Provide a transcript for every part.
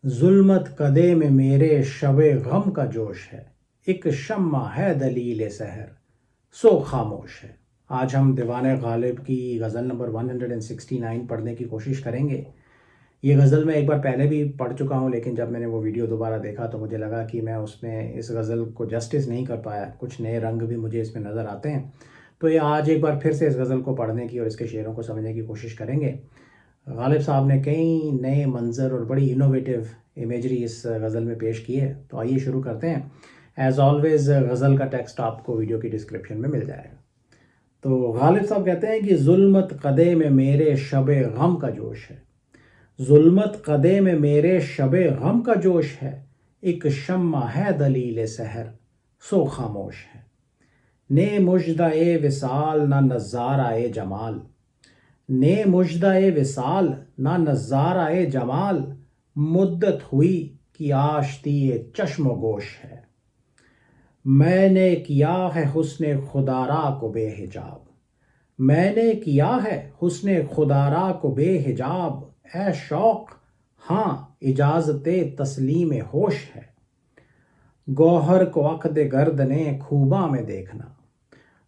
जुल्मत कदे में मेरे शबे गम का जोश है, एक शम्मा है दलील सहर सो खामोश है। आज हम दीवाने गालिब की गज़ल नंबर 169 पढ़ने की कोशिश करेंगे। ये गज़ल मैं एक बार पहले भी पढ़ चुका हूँ, लेकिन जब मैंने वो वीडियो दोबारा देखा तो मुझे लगा कि मैं उसमें इस गज़ल को जस्टिस नहीं कर पाया। कुछ नए रंग भी मुझे इसमें नज़र आते हैं। तो ये आज एक बार फिर से इस गज़ल को पढ़ने की और इसके शेरों को समझने की कोशिश करेंगे। गालिब साहब ने कई नए मंज़र और बड़ी इनोवेटिव इमेजरी इस गज़ल में पेश की है। तो आइए शुरू करते हैं। एज़ ऑलवेज़ गज़ल का टेक्स्ट आपको वीडियो की डिस्क्रिप्शन में मिल जाएगा। तो गालिब साहब कहते हैं कि जुल्मत कदे में मेरे शबे गम का जोश है, जुल्मत कदे में मेरे शबे गम का जोश है, एक शम्मा है दलील सहर सो खामोश है। ने मुजदा ए विसाल ना नज़ारा ए जमाल, ने मुजदा ए विसाल ना नज़ारा ए जमाल, मुद्दत हुई कि आश्ती ए चश्म गोश है। मैंने किया है हुस्ने खुदारा को बेहिजाब, मैंने किया है हुस्ने खुदारा को बेहिजाब, ए शौक हाँ इजाज़ते तस्लीम होश है। गौहर को अक़द गर्दने खूबा में देखना,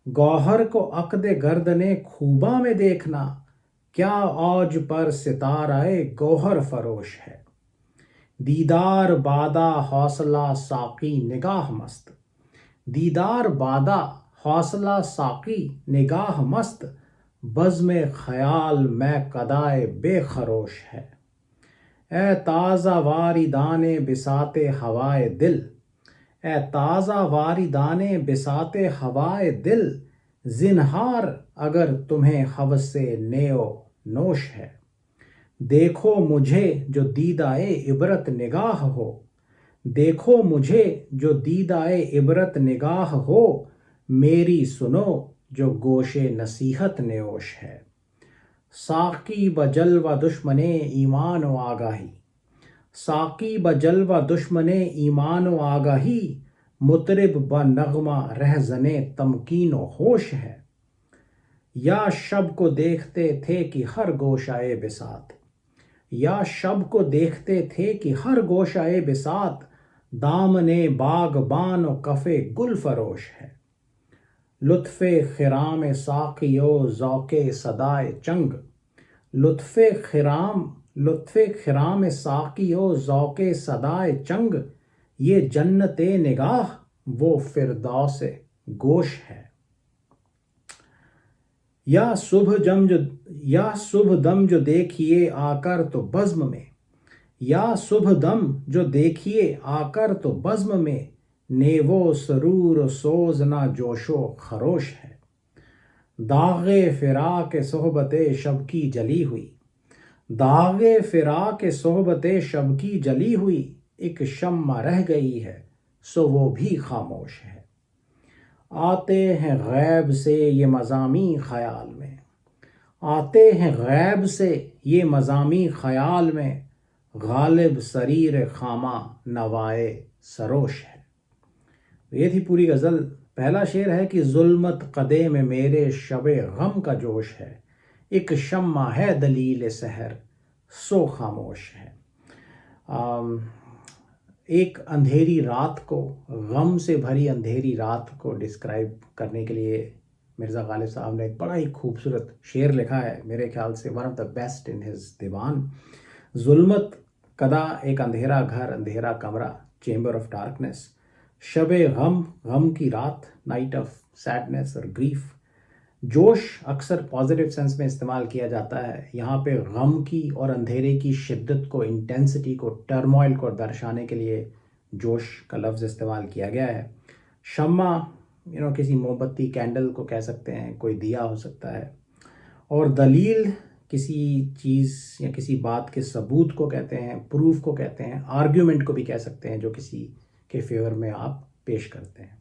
गौहर को अक़द गर्दने खूबा में देखना, क्या औज पर सिताराए गौहर फरोश है। दीदार बादा हौसला साकी निगाह मस्त, दीदार बादा हौसला साकी निगाह मस्त, बज़्म ख़याल मैं कदाए बेखरोश है। ए ताज़ा वारिदाने बिसाते हवाए दिल, ए ताज़ा वारिदाने बिसाते हवाए दिल, ज़िन्हार अगर तुम्हें हवसे नेओ नोश है। देखो मुझे जो दीदाए इबरत निगाह हो, देखो मुझे जो दीदाए इबरत निगाह हो, मेरी सुनो जो गोशे नसीहत नेओश है। साकी बजल व दुश्मने ईमान व आगाही, साकी बजल व दुश्मने ईमान व आगाही, मुतरिब ब नगमा रहजने तमकीन व होश है। या शब को देखते थे कि हर गोशाए बिसात, या शब को देखते थे कि हर गोशाए बिसात, दामने बागबान व कफ़े गुल फरोश है। लुत्फ़े खिराम साक़ियो ज़ौक़े सदाए चंग, लुत्फ़े खिराम साक़ियो ज़ौक़े सदाए चंग, ये जन्नते निगाह वो फ़िरदौस गोश है। या शुभ दम जो देखिए आकर तो बज़्म में, या शुभ दम जो देखिए आकर तो बज़्म में, नेवो सरूर सोज ना जोशो खरोश है। दागे फ़िराक़ सोहबते शब की जली हुई, दागे फ़िराक़ सोहबते शब की जली हुई, एक शम्मा रह गई है सो वो भी खामोश है। आते हैं गैब से ये मज़ामी ख़याल में, आते हैं गैब से ये मज़ामी ख़याल में, गालिब सरीर खामा नवाए सरोश है। ये थी पूरी गज़ल। पहला शेर है कि जुल्मत कदे में मेरे शबे गम का जोश है, एक शम्मा है दलील सहर सो खामोश है। एक अंधेरी रात को, गम से भरी अंधेरी रात को डिस्क्राइब करने के लिए मिर्ज़ा गालिब साहब ने एक बड़ा ही खूबसूरत शेर लिखा है, मेरे ख्याल से one of the best in his दीवान। जुल्मत कदा एक अंधेरा घर, अंधेरा कमरा, चेंबर ऑफ डार्कनेस, शबे गम, गम की रात, नाइट ऑफ सैडनेस और ग्रीफ। जोश अक्सर पॉजिटिव सेंस में इस्तेमाल किया जाता है। यहाँ पे गम की और अंधेरे की शिद्दत को, इंटेंसिटी को, टर्मोइल को दर्शाने के लिए जोश का लफ्ज़ इस्तेमाल किया गया है। शम्मा किसी मोमबत्ती, कैंडल को कह सकते हैं, कोई दिया हो सकता है। और दलील किसी चीज़ या किसी बात के सबूत को कहते हैं, प्रूफ को कहते हैं, आर्ग्यूमेंट को भी कह सकते हैं जो किसी के फेवर में आप पेश करते हैं।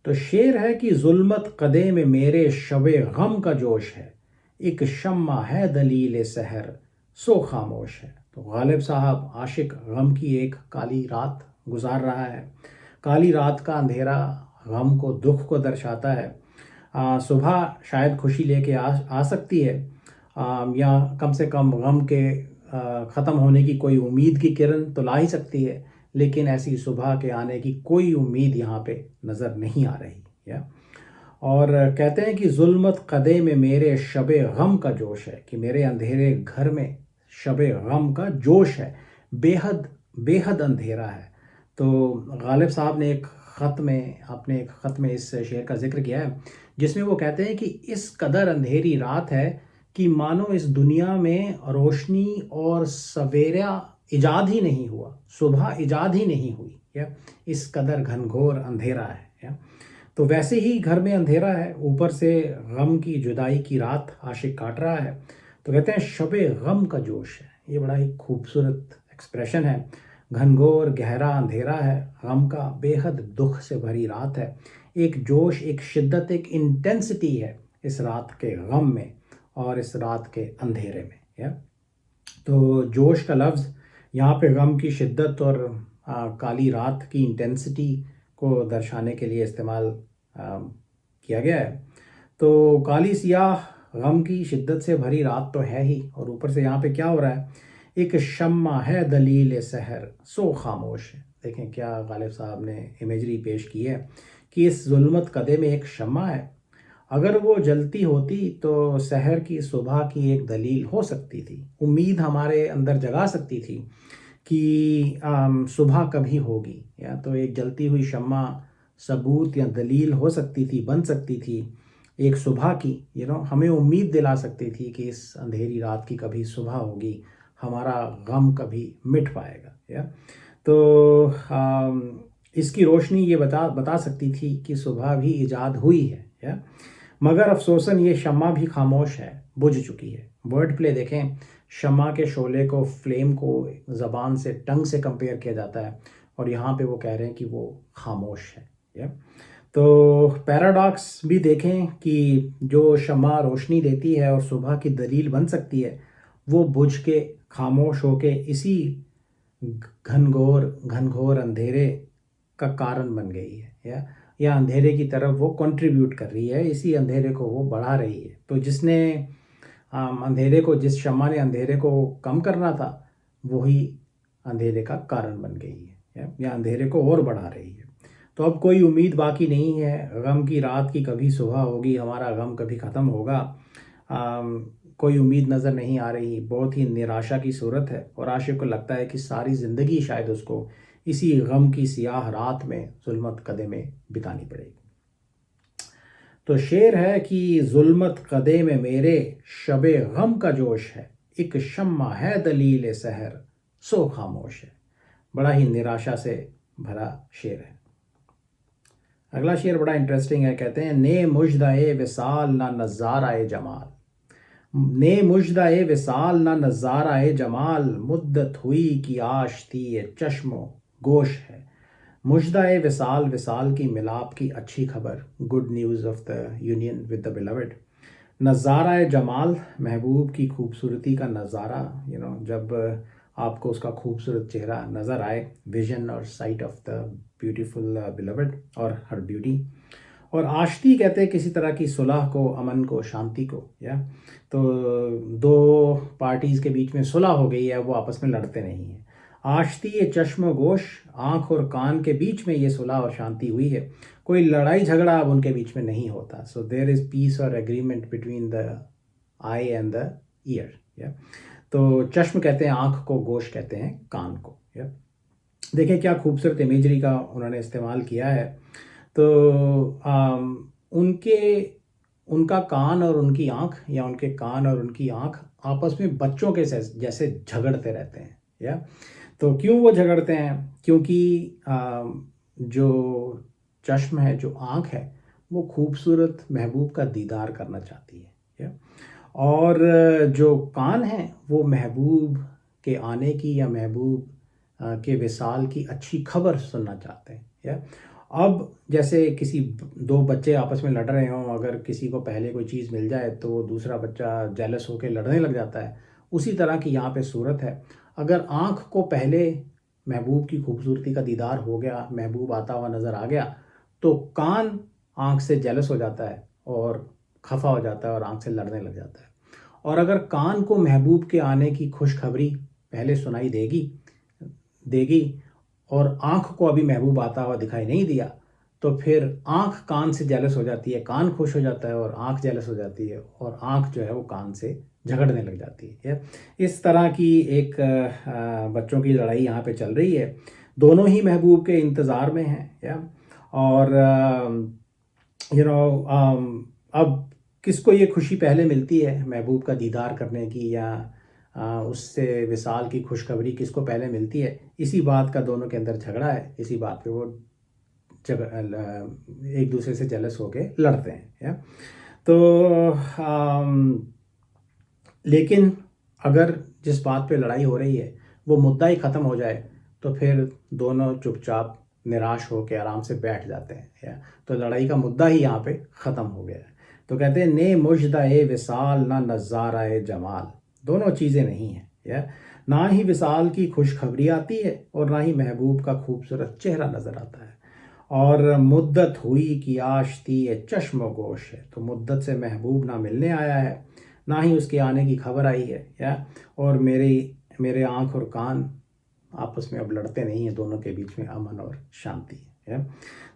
तो शेर है कि जुल्मत कदे में मेरे शबे गम का जोश है, एक शम्मा है दलील सहर सो खामोश है। तो गालिब साहब आशिक गम की एक काली रात गुजार रहा है। काली रात का अंधेरा गम को, दुख को दर्शाता है। सुबह शायद खुशी लेके आ सकती है, या कम से कम गम के ख़त्म होने की कोई उम्मीद की किरण तो ला ही सकती है, लेकिन ऐसी सुबह के आने की कोई उम्मीद यहाँ पे नज़र नहीं आ रही। या और कहते हैं कि जुल्मत कदे में मेरे शबे गम का जोश है, कि मेरे अंधेरे घर में शबे गम का जोश है, बेहद बेहद अंधेरा है। तो गालिब साहब ने एक ख़त में अपने एक ख़त में इस शेर का जिक्र किया है, जिसमें वो कहते हैं कि इस कदर अंधेरी रात है कि मानो इस दुनिया में रोशनी और सवेरा इजाद ही नहीं हुआ, सुबह इजाद ही नहीं हुई। या इस कदर घनघोर अंधेरा है। या तो वैसे ही घर में अंधेरा है, ऊपर से गम की जुदाई की रात आशिक काट रहा है। तो कहते हैं शबे गम का जोश है। ये बड़ा ही खूबसूरत एक्सप्रेशन है। घनघोर गहरा अंधेरा है, गम का बेहद दुख से भरी रात है। एक जोश, एक शिद्दत, एक इंटेंसिटी है इस रात के गम में और इस रात के अंधेरे में। या तो जोश का लफ्ज़ यहाँ पे गम की शिद्दत और काली रात की इंटेंसिटी को दर्शाने के लिए इस्तेमाल किया गया है। तो काली सियाह गम की शिद्दत से भरी रात तो है ही, और ऊपर से यहाँ पे क्या हो रहा है, एक शम्मा है दलील सहर सो खामोश है। देखें क्या गालिब साहब ने इमेजरी पेश की है कि इस जुल्मत कदे में एक शम्मा है, अगर वो जलती होती तो सहर की सुबह की एक दलील हो सकती थी, उम्मीद हमारे अंदर जगा सकती थी कि सुबह कभी होगी। या तो एक जलती हुई शम्मा सबूत या दलील हो सकती थी, बन सकती थी एक सुबह की। हमें उम्मीद दिला सकती थी कि इस अंधेरी रात की कभी सुबह होगी, हमारा गम कभी मिट पाएगा। या तो इसकी रोशनी ये बता सकती थी कि सुबह भी इजाद हुई है। या मगर अफसोसन ये शम्मा भी खामोश है, बुझ चुकी है। वर्ड प्ले देखें, शम्मा के शोले को, फ्लेम को ज़बान से, टंग से कंपेयर किया जाता है, और यहाँ पे वो कह रहे हैं कि वो खामोश है। या तो पैराडॉक्स भी देखें कि जो शम्मा रोशनी देती है और सुबह की दलील बन सकती है, वो बुझ के, खामोश होके इसी घनघोर घनघोर अंधेरे का कारण बन गई है। या अंधेरे की तरफ वो कंट्रीब्यूट कर रही है, इसी अंधेरे को वो बढ़ा रही है। तो जिस शम्मा ने अंधेरे को कम करना था, वही अंधेरे का कारण बन गई है, या अंधेरे को और बढ़ा रही है। तो अब कोई उम्मीद बाकी नहीं है, गम की रात की कभी सुबह होगी, हमारा गम कभी ख़त्म होगा। कोई उम्मीद नज़र नहीं आ रही, बहुत ही निराशा की सूरत है, और आशिक को लगता है कि सारी ज़िंदगी शायद उसको इसी गम की सियाह रात में, जुल्मत कदे में बितानी पड़ेगी। तो शेर है कि जुल्मत कदे में मेरे शबे गम का जोश है, एक शम्मा है दलील सहर सो खामोश है। बड़ा ही निराशा से भरा शेर है। अगला शेर बड़ा इंटरेस्टिंग है। कहते हैं ने मुजदाए विसाल ना नज़ाराए जमाल, ने मुजदाए विसाल ना नज़ाराए जमाल, मुद्दत हुई कि आश थी ये चश्मो गोश है। मुजदाए विसाल, विसाल की मिलाप की अच्छी खबर, good news of the union with the beloved. नज़ारा जमाल, महबूब की खूबसूरती का नज़ारा, जब आपको उसका खूबसूरत चेहरा नज़र आए, विजन और site of the beautiful beloved और हर ब्यूटी। और आश्ती कहते हैं किसी तरह की सुलह को, अमन को, शांति को। या तो दो पार्टीज़ के बीच में सुलह हो गई है, वो आपस में लड़ते नहीं हैं। आश्ती ये चश्म गोश, आँख और कान के बीच में ये सुलह और शांति हुई है, कोई लड़ाई झगड़ा अब उनके बीच में नहीं होता। सो देयर इज़ पीस और agreement between the I and the year. या तो चश्म कहते हैं आँख को, गोश कहते हैं कान को। या देखें क्या खूबसूरत इमेजरी का उन्होंने इस्तेमाल किया है। तो उनका कान और उनकी आँख, या उनके कान और उनकी आँख आपस में बच्चों के जैसे झगड़ते रहते हैं। या तो क्यों वो झगड़ते हैं? क्योंकि जो चश्म है, जो आँख है, वो खूबसूरत महबूब का दीदार करना चाहती है। या और जो कान है, वो महबूब के आने की या महबूब के विसाल की अच्छी खबर सुनना चाहते हैं। या अब जैसे किसी दो बच्चे आपस में लड़ रहे हों, अगर किसी को पहले कोई चीज़ मिल जाए तो वो दूसरा बच्चा जेलस होकर लड़ने लग जाता है, उसी तरह की यहाँ पे सूरत है। अगर आँख को पहले महबूब की खूबसूरती का दीदार हो गया, महबूब आता हुआ नज़र आ गया, तो कान आँख से जेलस हो जाता है और खफा हो जाता है और आँख से लड़ने लग जाता है। और अगर कान को महबूब के आने की खुशखबरी पहले सुनाई देगी देगी और आँख को अभी महबूब आता हुआ दिखाई नहीं दिया, तो फिर आँख कान से जेलस हो जाती है, कान खुश हो जाता है और आँख जेलस हो जाती है और आँख जो है वो कान से झगड़ने लग जाती है। इस तरह की एक बच्चों की लड़ाई यहाँ पे चल रही है। दोनों ही महबूब के इंतज़ार में हैं, या और अब किसको ये खुशी पहले मिलती है महबूब का दीदार करने की, या उससे विसाल की खुशखबरी किसको पहले मिलती है, इसी बात का दोनों के अंदर झगड़ा है। इसी बात पे वो एक दूसरे से जेलस होके लड़ते हैं, या तो लेकिन अगर जिस बात पे लड़ाई हो रही है वो मुद्दा ही ख़त्म हो जाए तो फिर दोनों चुपचाप निराश होकर आराम से बैठ जाते हैं, या तो लड़ाई का मुद्दा ही यहाँ पे ख़त्म हो गया है। तो कहते हैं ने मुजदा ए विसाल ना नज़ारा ए जमाल, दोनों चीज़ें नहीं हैं, या ना ही विसाल की खुशखबरी आती है और ना ही महबूब का खूबसूरत चेहरा नज़र आता है। और मुद्दत हुई कि आशती ए चश्म गोश है, तो मुद्दत से महबूब ना मिलने आया है, ना ही उसके आने की खबर आई है, या और मेरे आँख और कान आपस में अब लड़ते नहीं हैं, दोनों के बीच में अमन और शांति है।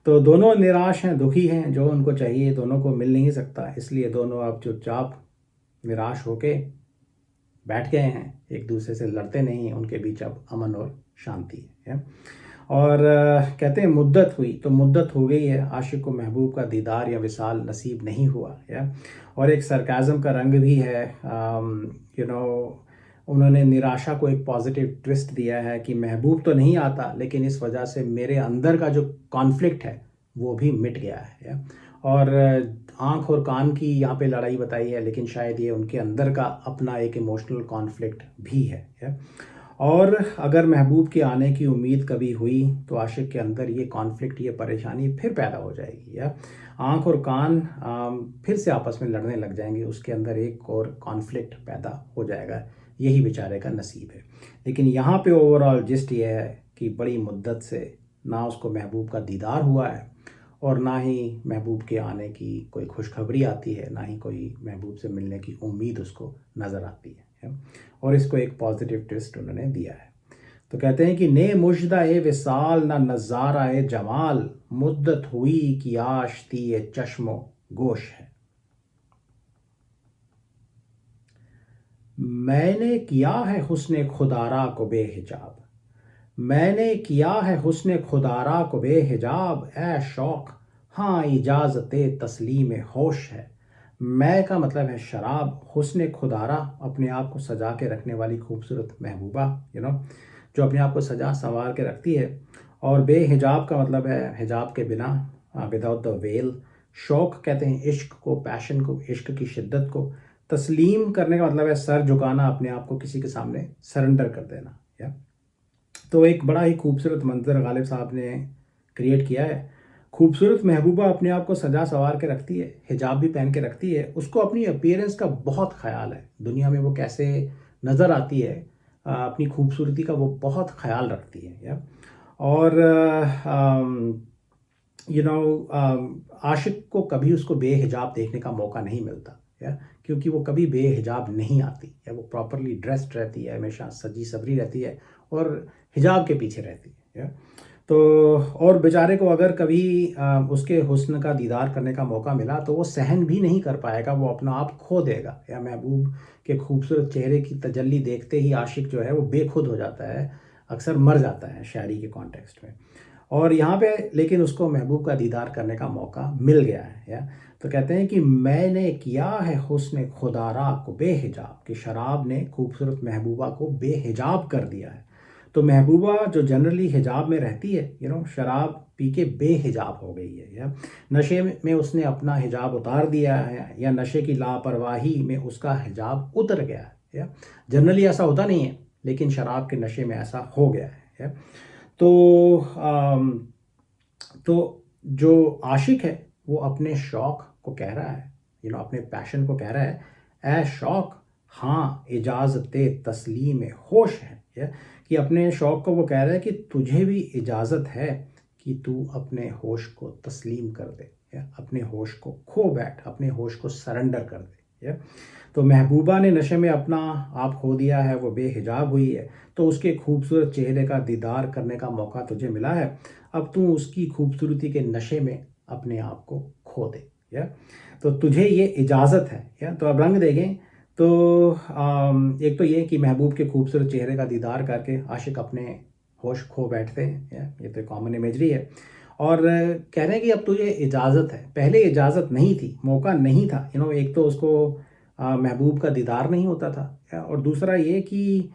तो दोनों निराश हैं, दुखी हैं, जो उनको चाहिए दोनों को मिल नहीं सकता, इसलिए दोनों अब चुपचाप निराश होके बैठ गए हैं, एक दूसरे से लड़ते नहीं हैं, उनके बीच अब अमन और शांति है। और कहते हैं मुद्दत हुई, तो मुद्दत हो गई है, आशिक को महबूब का दीदार या विसाल नसीब नहीं हुआ, या और एक सरकाज़म का रंग भी है। उन्होंने निराशा को एक पॉजिटिव ट्विस्ट दिया है कि महबूब तो नहीं आता, लेकिन इस वजह से मेरे अंदर का जो कॉन्फ्लिक्ट है वो भी मिट गया है, या और आँख और कान की यहाँ पे लड़ाई बताई है, लेकिन शायद ये उनके अंदर का अपना एक इमोशनल कॉन्फ्लिक्ट भी है, या और अगर महबूब के आने की उम्मीद कभी हुई तो आशिक के अंदर ये कॉन्फ्लिक्ट, ये परेशानी फिर पैदा हो जाएगी, या आँख और कान फिर से आपस में लड़ने लग जाएंगे, उसके अंदर एक और कॉन्फ्लिक्ट पैदा हो जाएगा। यही बेचारे का नसीब है। लेकिन यहाँ पे ओवरऑल जिस्ट ये है कि बड़ी मुद्दत से ना उसको महबूब का दीदार हुआ है और ना ही महबूब के आने की कोई खुशखबरी आती है, ना ही कोई महबूब से मिलने की उम्मीद उसको नज़र आती है। और इसको एक पॉजिटिव ट्विस्ट उन्होंने दिया है। तो कहते हैं कि ने मुजदा ए विसाल ना नज़ारा ए जमाल, मुद्दत हुई कि आशती ए चश्मो गोश है। मैंने किया है हुस्ने खुदारा को बेहिजाब, मैंने किया है हुस्ने खुदारा को बेहिजाब, ए शौक हाँ इजाज़ते तस्लीम होश है। मैं का मतलब है शराब, हुस्ने खुदारा अपने आप को सजा के रखने वाली खूबसूरत महबूबा, जो अपने आप को सजा संवार के रखती है। और बेहिजाब का मतलब है हिजाब के बिना, विदाउट द वेल। शौक कहते हैं इश्क को, पैशन को, इश्क की शिद्दत को। तस्लीम करने का मतलब है सर झुकाना, अपने आप को किसी के सामने सरेंडर कर देना, या तो एक बड़ा ही खूबसूरत मंजर गालिब साहब ने क्रिएट किया है। खूबसूरत महबूबा अपने आप को सजा संवार के रखती है, हिजाब भी पहन के रखती है, उसको अपनी अपीयरेंस का बहुत ख्याल है, दुनिया में वो कैसे नज़र आती है, अपनी खूबसूरती का वो बहुत ख्याल रखती है, या और आशिक को कभी उसको बेहिजाब देखने का मौका नहीं मिलता, या क्योंकि वो कभी बेहिजाब नहीं आती, या वो प्रॉपरली ड्रेस्ड रहती है, हमेशा सजी सवरी रहती है और हिजाब के पीछे रहती है, या तो और बेचारे को अगर कभी उसके हुस्न का दीदार करने का मौका मिला तो वो सहन भी नहीं कर पाएगा, वो अपना आप खो देगा, या महबूब के खूबसूरत चेहरे की तजल्ली देखते ही आशिक जो है वो बेखुद हो जाता है, अक्सर मर जाता है शायरी के कॉन्टेक्स्ट में। और यहाँ पे लेकिन उसको महबूब का दीदार करने का मौका मिल गया है, या तो कहते हैं कि मैंने किया है हुस्न खुदारा को बेहिजाब, कि शराब ने खूबसूरत महबूबा को बेहिजाब कर दिया है। तो महबूबा जो जनरली हिजाब में रहती है, शराब पी के बेहिजाब हो गई है, या नशे में उसने अपना हिजाब उतार दिया है, या नशे की लापरवाही में उसका हिजाब उतर गया है, या जनरली ऐसा होता नहीं है, लेकिन शराब के नशे में ऐसा हो गया है, या तो जो आशिक है वो अपने शौक को कह रहा है, अपने पैशन को कह रहा है, ए शौक हाँ इजाज़ते तस्लीम होश है, कि अपने शौक को वो कह रहा है कि तुझे भी इजाज़त है कि तू अपने होश को तस्लीम कर दे, या अपने होश को खो बैठ, अपने होश को सरेंडर कर दे, या। तो महबूबा ने नशे में अपना आप खो दिया है, वो बेहिजाब हुई है, तो उसके खूबसूरत चेहरे का दीदार करने का मौका तुझे मिला है, अब तू उसकी खूबसूरती के नशे में अपने आप को खो दे। या तो तुझे ये इजाज़त है। या तो अब रंग देखें तो एक तो ये कि महबूब के खूबसूरत चेहरे का दीदार करके आशिक अपने होश खो बैठते हैं। या ये तो कॉमन इमेजरी है। और कह रहे हैं कि अब तुझे इजाज़त है, पहले इजाज़त नहीं थी, मौका नहीं था। एक तो उसको महबूब का दीदार नहीं होता था, और दूसरा ये कि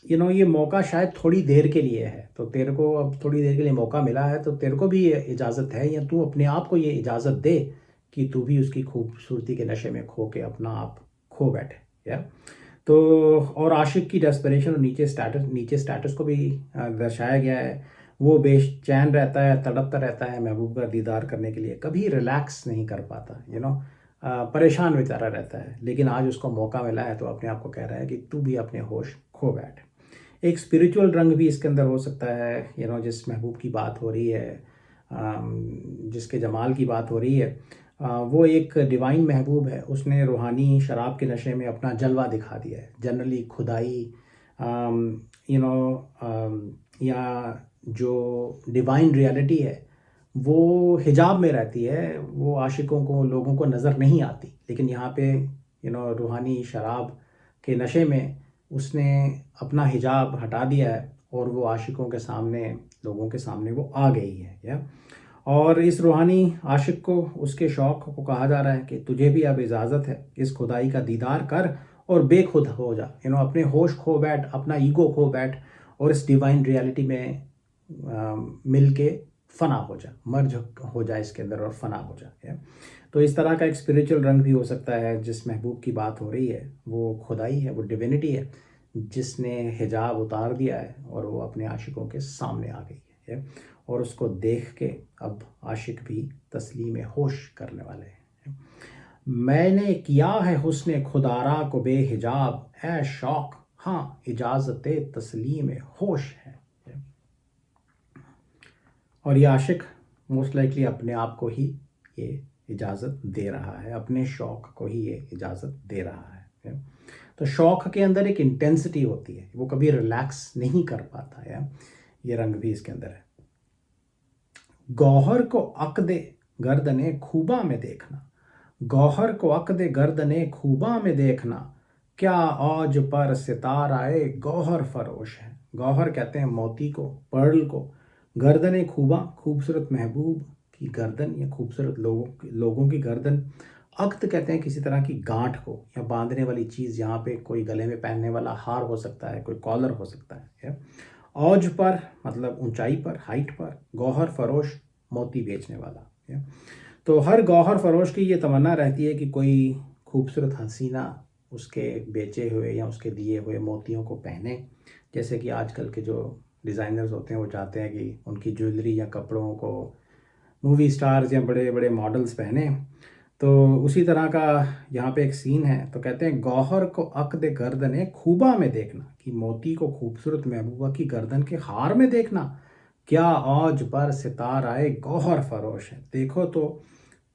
ये मौका शायद थोड़ी देर के लिए है, तो तेरे को अब थोड़ी देर के लिए मौका मिला है, तो तेरे को भी ये इजाज़त है, या तू अपने आप को ये इजाज़त दे कि तू भी उसकी खूबसूरती के नशे में खो के अपना आप खो बैठे। या तो और आशिक की डेस्परेशन और नीचे स्टेटस को भी दर्शाया गया है। वो बेचैन रहता है, तड़पता रहता है महबूब का दीदार करने के लिए, कभी रिलैक्स नहीं कर पाता। परेशान बेचारा रहता है, लेकिन आज उसको मौका मिला है तो अपने आप को कह रहा है कि तू भी अपने होश खो बैठ। एक स्पिरिचुअल रंग भी इसके अंदर हो सकता है। जिस महबूब की बात हो रही है, जिसके जमाल की बात हो रही है, वो एक डिवाइन महबूब है। उसने रूहानी शराब के नशे में अपना जलवा दिखा दिया है। जनरली खुदाई या जो डिवाइन रियलिटी है वो हिजाब में रहती है, वो आशिकों को, लोगों को नज़र नहीं आती। लेकिन यहाँ पे रूहानी शराब के नशे में उसने अपना हिजाब हटा दिया है और वो आशिकों के सामने, लोगों के सामने वो आ गई है। या और इस रूहानी आशिक को, उसके शौक़ को कहा जा रहा है कि तुझे भी अब इजाज़त है, इस खुदाई का दीदार कर और बेखुद हो जा। अपने होश खो बैठ, अपना ईगो खो बैठ और इस डिवाइन रियलिटी में मिल के फना हो जा, मर्ज हो जा इसके अंदर और फना हो जा। तो इस तरह का एक स्पिरिचुअल रंग भी हो सकता है। जिस महबूब की बात हो रही है वो खुदाई है, वो डिविनिटी है, जिसने हिजाब उतार दिया है और वो अपने आशिकों के सामने आ गई है। और उसको देख के अब आशिक भी तस्लीम होश करने वाले हैं। मैंने किया है हुस्ने खुदारा को बेहिजाब, ए शौक हाँ इजाज़त तस्लीम होश है। और ये आशिक मोस्ट लाइकली अपने आप को ही ये इजाज़त दे रहा है, अपने शौक़ को ही ये इजाज़त दे रहा है। तो शौक़ के अंदर एक इंटेंसिटी होती है, वो कभी रिलैक्स नहीं कर पाता है। ये रंग भी इसके अंदर है। गौहर को अक़दे गर्दने खूबा में देखना, गौहर को अक़दे गर्दने खूबा में देखना, क्या औज पर सिताराए गौहर फरोश है। गौहर कहते हैं मोती को, पर्ल को। गर्दने खूबा, खूबसूरत महबूब की गर्दन या खूबसूरत लोगों की गर्दन। अक़्द कहते हैं किसी तरह की गांठ को या बांधने वाली चीज़, यहाँ पे कोई गले में पहनने वाला हार हो सकता है, कोई कॉलर हो सकता है। औज पर मतलब ऊंचाई पर, हाइट पर। गौहर फरोश मोती बेचने वाला। तो हर गौहर फरोश की ये तमन्ना रहती है कि कोई खूबसूरत हसीना उसके बेचे हुए या उसके दिए हुए मोतियों को पहने। जैसे कि आजकल के जो डिज़ाइनर्स होते हैं वो चाहते हैं कि उनकी ज्वेलरी या कपड़ों को मूवी स्टार्स या बड़े बड़े मॉडल्स पहने। तो उसी तरह का यहाँ पे एक सीन है। तो कहते हैं गौहर को अक़्द गर्दने खूबा में देखना, कि मोती को खूबसूरत महबूबा की गर्दन के हार में देखना। क्या औज पर सिताराए गौहर फरोश है। देखो तो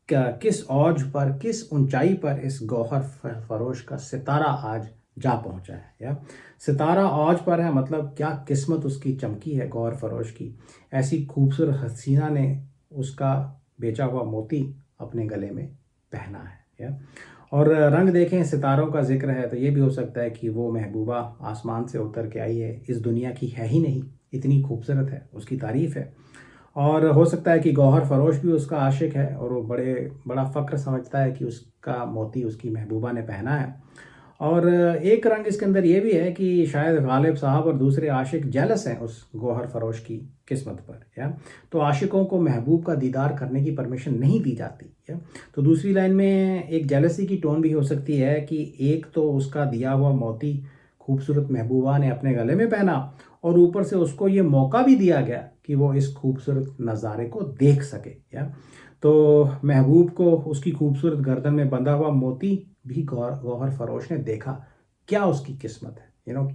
क्या, किस औज पर, किस ऊंचाई पर इस गौहर फरोश का सितारा आज जा पहुंचा है। या सितारा औज पर है, मतलब क्या किस्मत उसकी चमकी है गौहर फरोश की। ऐसी खूबसूरत हसीना ने उसका बेचा हुआ मोती अपने गले में पहना है। या और रंग देखें, सितारों का जिक्र है, तो ये भी हो सकता है कि वो महबूबा आसमान से उतर के आई है, इस दुनिया की है ही नहीं, इतनी खूबसूरत है, उसकी तारीफ़ है। और हो सकता है कि गौहर फरोश भी उसका आशिक है और वो बड़ा फ़ख्र समझता है कि उसका मोती उसकी महबूबा ने पहना है। और एक रंग इसके अंदर ये भी है कि शायद गालिब साहब और दूसरे आशिक जेलस हैं उस गौहर फरोश की किस्मत पर। या तो आशिकों को महबूब का दीदार करने की परमिशन नहीं दी जाती है। तो दूसरी लाइन में एक जेलसी की टोन भी हो सकती है कि एक तो उसका दिया हुआ मोती खूबसूरत महबूबा ने अपने गले में पहना और ऊपर से उसको ये मौका भी दिया गया कि वो इस खूबसूरत नज़ारे को देख सके। या तो महबूब को उसकी खूबसूरत गर्दन में बंधा हुआ मोती भी गौहर फरोश ने देखा। क्या उसकी किस्मत है,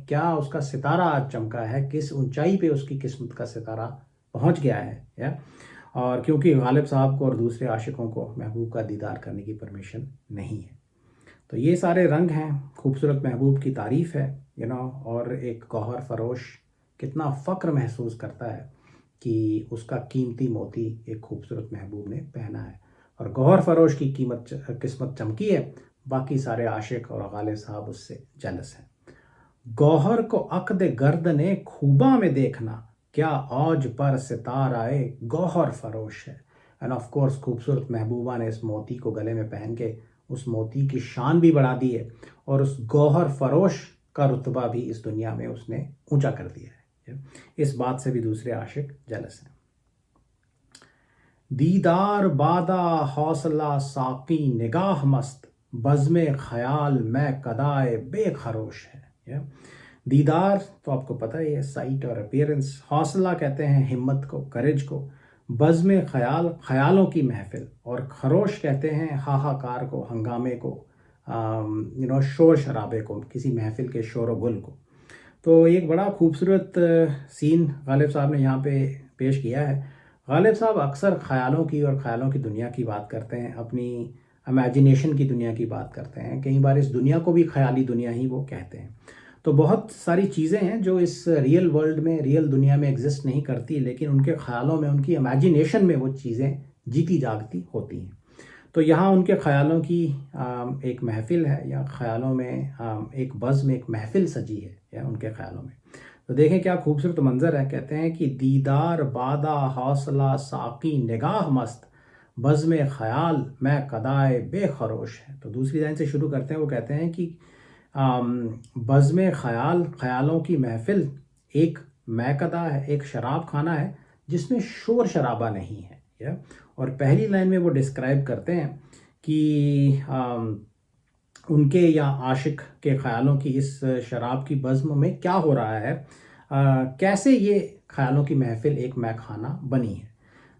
क्या उसका सितारा आज चमका है, किस ऊंचाई पे उसकी किस्मत का सितारा पहुंच गया है। या और क्योंकि गालिब साहब को और दूसरे आशिकों को महबूब का दीदार करने की परमिशन नहीं है। तो ये सारे रंग हैं, खूबसूरत महबूब की तारीफ़ है और एक गौहर फरोश कितना फ़ख्र महसूस करता है कि उसका कीमती मोती एक खूबसूरत महबूब ने पहना है। और गौहर फरोश की किस्मत चमकी है, बाकी सारे आशिक और गालिब साहब उससे जेलस हैं। गौहर को अक्द गर्दने खूबा में देखना, क्या औज पर सितार आए गौहर फरोश है। एंड ऑफ कोर्स खूबसूरत महबूबा ने इस मोती को गले में पहन के उस मोती की शान भी बढ़ा दी है और उस गौहर फरोश का रुतबा भी इस दुनिया में उसने ऊंचा कर दिया है। इस बात से भी दूसरे आशिक जेलस हैं। दीदार बादा हौसला साकी निगाह मस्त, बज़्मे ख्याल मैं कदाए बेखरोश है। दीदार तो आपको पता ही है, साइट और अपीयरेंस। हौसला कहते हैं हिम्मत को, करेज को। बज़्मे ख्याल ख्यालों की महफिल, और खरोश कहते हैं हाहाकार को, हंगामे को, शोर शराबे को, किसी महफिल के शोर व गुल को। तो एक बड़ा खूबसूरत सीन गालिब साहब ने यहाँ पे पेश किया है। गालिब साहब अक्सर ख़यालों की और ख़यालों की दुनिया की बात करते हैं, अपनी इमेजिनेशन की दुनिया की बात करते हैं। कई बार इस दुनिया को भी ख़याली दुनिया ही वो कहते हैं। तो बहुत सारी चीज़ें हैं जो इस रियल वर्ल्ड में, रियल दुनिया में एग्जिस्ट नहीं करती, लेकिन उनके ख़यालों में, उनकी इमेजिनेशन में वो चीज़ें जीती जागती होती हैं। तो यहाँ उनके ख़यालों की एक महफिल है, या ख़यालों में एक बज़्म में एक महफिल सजी है या उनके ख़यालों में। तो देखें क्या खूबसूरत मंज़र है। कहते हैं कि दीदार बादा हौसला साकी निगाह मस्त, बज़्म ख़याल मैं कदाए बेखरोश है। तो दूसरी लाइन से शुरू करते हैं। वो कहते हैं कि बज़्म ख़याल, ख़यालों की महफिल एक मैकदा है, एक शराब खाना है जिसमें शोर शराबा नहीं है। और पहली लाइन में वो डिस्क्राइब करते हैं कि उनके या आशिक के ख़यालों की इस शराब की बज़्म में क्या हो रहा है, कैसे ये ख़यालों की महफिल एक मैखाना बनी है।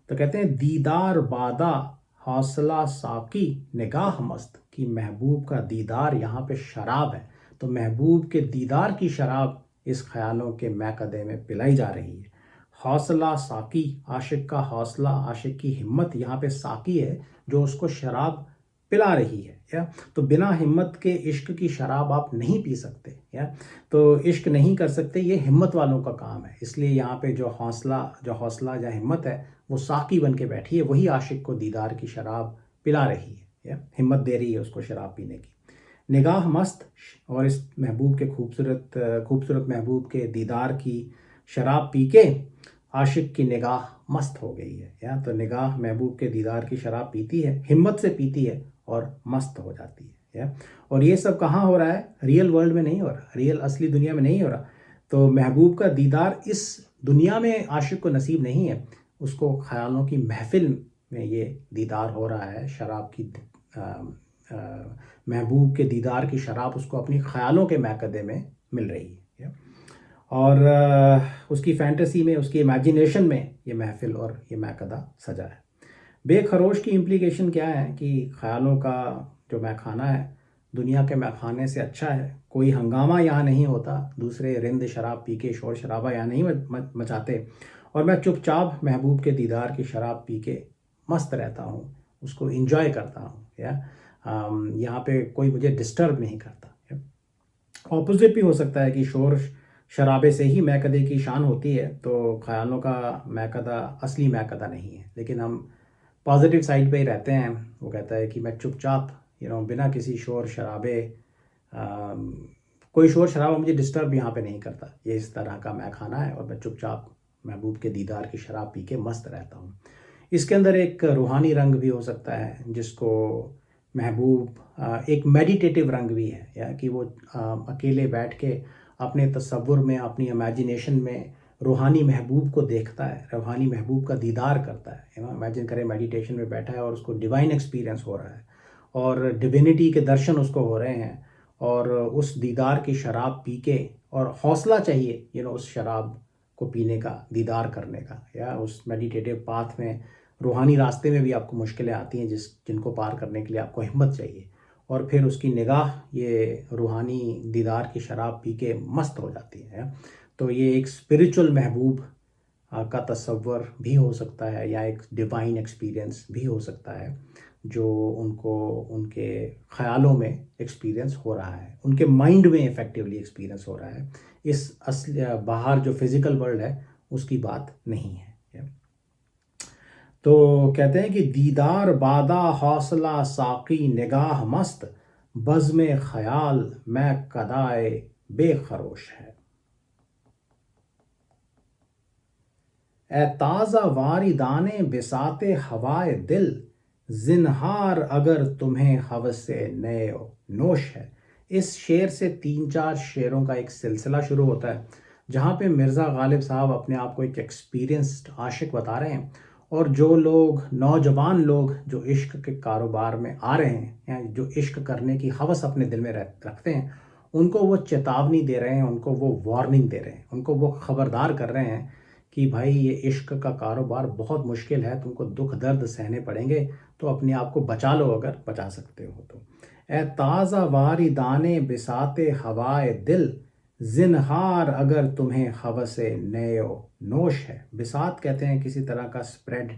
तो कहते हैं दीदार बादा हौसला साकी निगाह मस्त, कि महबूब का दीदार यहाँ पे शराब है। तो महबूब के दीदार की शराब इस ख़यालों के मैकदे में पिलाई जा रही है। हौसला साकी, आशिक का हौसला, आशिक की हिम्मत यहाँ पे साकी है जो उसको शराब पिला रही है। या तो बिना हिम्मत के इश्क की शराब आप नहीं पी सकते। या तो इश्क नहीं कर सकते, ये हिम्मत वालों का काम है। इसलिए यहाँ पे जो हौसला या हिम्मत है वो साकी बन के बैठी है, वही आशिक को दीदार की शराब पिला रही है, या हिम्मत दे रही है उसको शराब पीने की। निगाह मस्त, और इस महबूब के खूबसूरत महबूब के दीदार की शराब पी के आशिक की निगाह मस्त हो गई है। या तो निगाह महबूब के दीदार की शराब पीती है, हिम्मत से पीती है और मस्त हो जाती है। या और ये सब कहाँ हो रहा है? रियल वर्ल्ड में नहीं हो रहा, रियल असली दुनिया में नहीं हो रहा। तो महबूब का दीदार इस दुनिया में आशिक को नसीब नहीं है, उसको ख्यालों की महफिल में ये दीदार हो रहा है। शराब की महबूब के दीदार की शराब उसको अपनी ख्यालों के मैकदे में मिल रही है। और उसकी फैंटेसी में, उसकी इमेजिनेशन में ये महफिल और ये मैकदा सजा है। बेखरोश की इम्प्लीकेशन क्या है कि ख्यालों का जो मैखाना है दुनिया के मैखाने से अच्छा है। कोई हंगामा यहाँ नहीं होता, दूसरे रिंद शराब पी के शोर शराबा यहाँ नहीं मचाते, और मैं चुपचाप महबूब के दीदार की शराब पी के मस्त रहता हूँ, उसको इंजॉय करता हूँ। या यहाँ पे कोई मुझे डिस्टर्ब नहीं करता। ऑपोजिट भी हो सकता है कि शोर शराबे से ही मैकदे की शान होती है, तो ख्यालों का मैकदा असली मैकदा नहीं है। लेकिन हम पॉजिटिव साइड पे ही रहते हैं। वो कहता है कि मैं चुपचाप बिना किसी शोर शराबे, कोई शोर शराबा मुझे डिस्टर्ब यहाँ पे नहीं करता। ये इस तरह का मैखाना है और मैं चुपचाप महबूब के दीदार की शराब पी के मस्त रहता हूँ। इसके अंदर एक रूहानी रंग भी हो सकता है, जिसको महबूब एक मेडिटेटिव रंग भी है, या कि वो अकेले बैठ के अपने तसव्वुर में, अपनी इमेजिनेशन में रूहानी महबूब को देखता है, रूहानी महबूब का दीदार करता है। इमेजिन करें मेडिटेशन में बैठा है और उसको डिवाइन एक्सपीरियंस हो रहा है और डिविनिटी के दर्शन उसको हो रहे हैं, और उस दीदार की शराब पी के, और हौसला चाहिए उस शराब को पीने का, दीदार करने का। या उस मेडिटेटिव पाथ में, रूहानी रास्ते में भी आपको मुश्किलें आती हैं जिनको पार करने के लिए आपको हिम्मत चाहिए, और फिर उसकी निगाह ये रूहानी दीदार की शराब पी के मस्त हो जाती है। तो ये एक स्पिरिचुअल महबूब का तसव्वुर भी हो सकता है, या एक डिवाइन एक्सपीरियंस भी हो सकता है जो उनको उनके ख़यालों में एक्सपीरियंस हो रहा है, उनके माइंड में इफ़ेक्टिवली एक्सपीरियंस हो रहा है। इस असली बाहर जो फिज़िकल वर्ल्ड है उसकी बात नहीं है। तो कहते हैं कि दीदार बादा हौसला साकी निगाह मस्त, बज़्म ख़याल मैं कदाए बेखरोश है। ए ताज़ा वारिदाने बिसाते हवाए दिल, जिन्हार अगर तुम्हें हवसे नए नोश है। इस शेर से 3-4 शेरों का एक सिलसिला शुरू होता है जहाँ पे मिर्ज़ा गालिब साहब अपने आप को एक एक्सपीरियंस्ड आशिक बता रहे हैं, और जो लोग नौजवान लोग जो इश्क के कारोबार में आ रहे हैं या जो इश्क करने की हवस अपने दिल में रखते हैं, उनको वो चेतावनी दे रहे हैं, उनको वो वार्निंग दे रहे हैं, उनको वो ख़बरदार कर रहे हैं कि भाई ये इश्क का कारोबार बहुत मुश्किल है, तुमको दुख दर्द सहने पड़ेंगे, तो अपने आप को बचा लो अगर बचा सकते हो तो। ए ताज़ा वारी दाने बिसाते हवाए दिल, जिन्हार अगर तुम्हें हवसे नयो नोश है। बिसात कहते हैं किसी तरह का स्प्रेड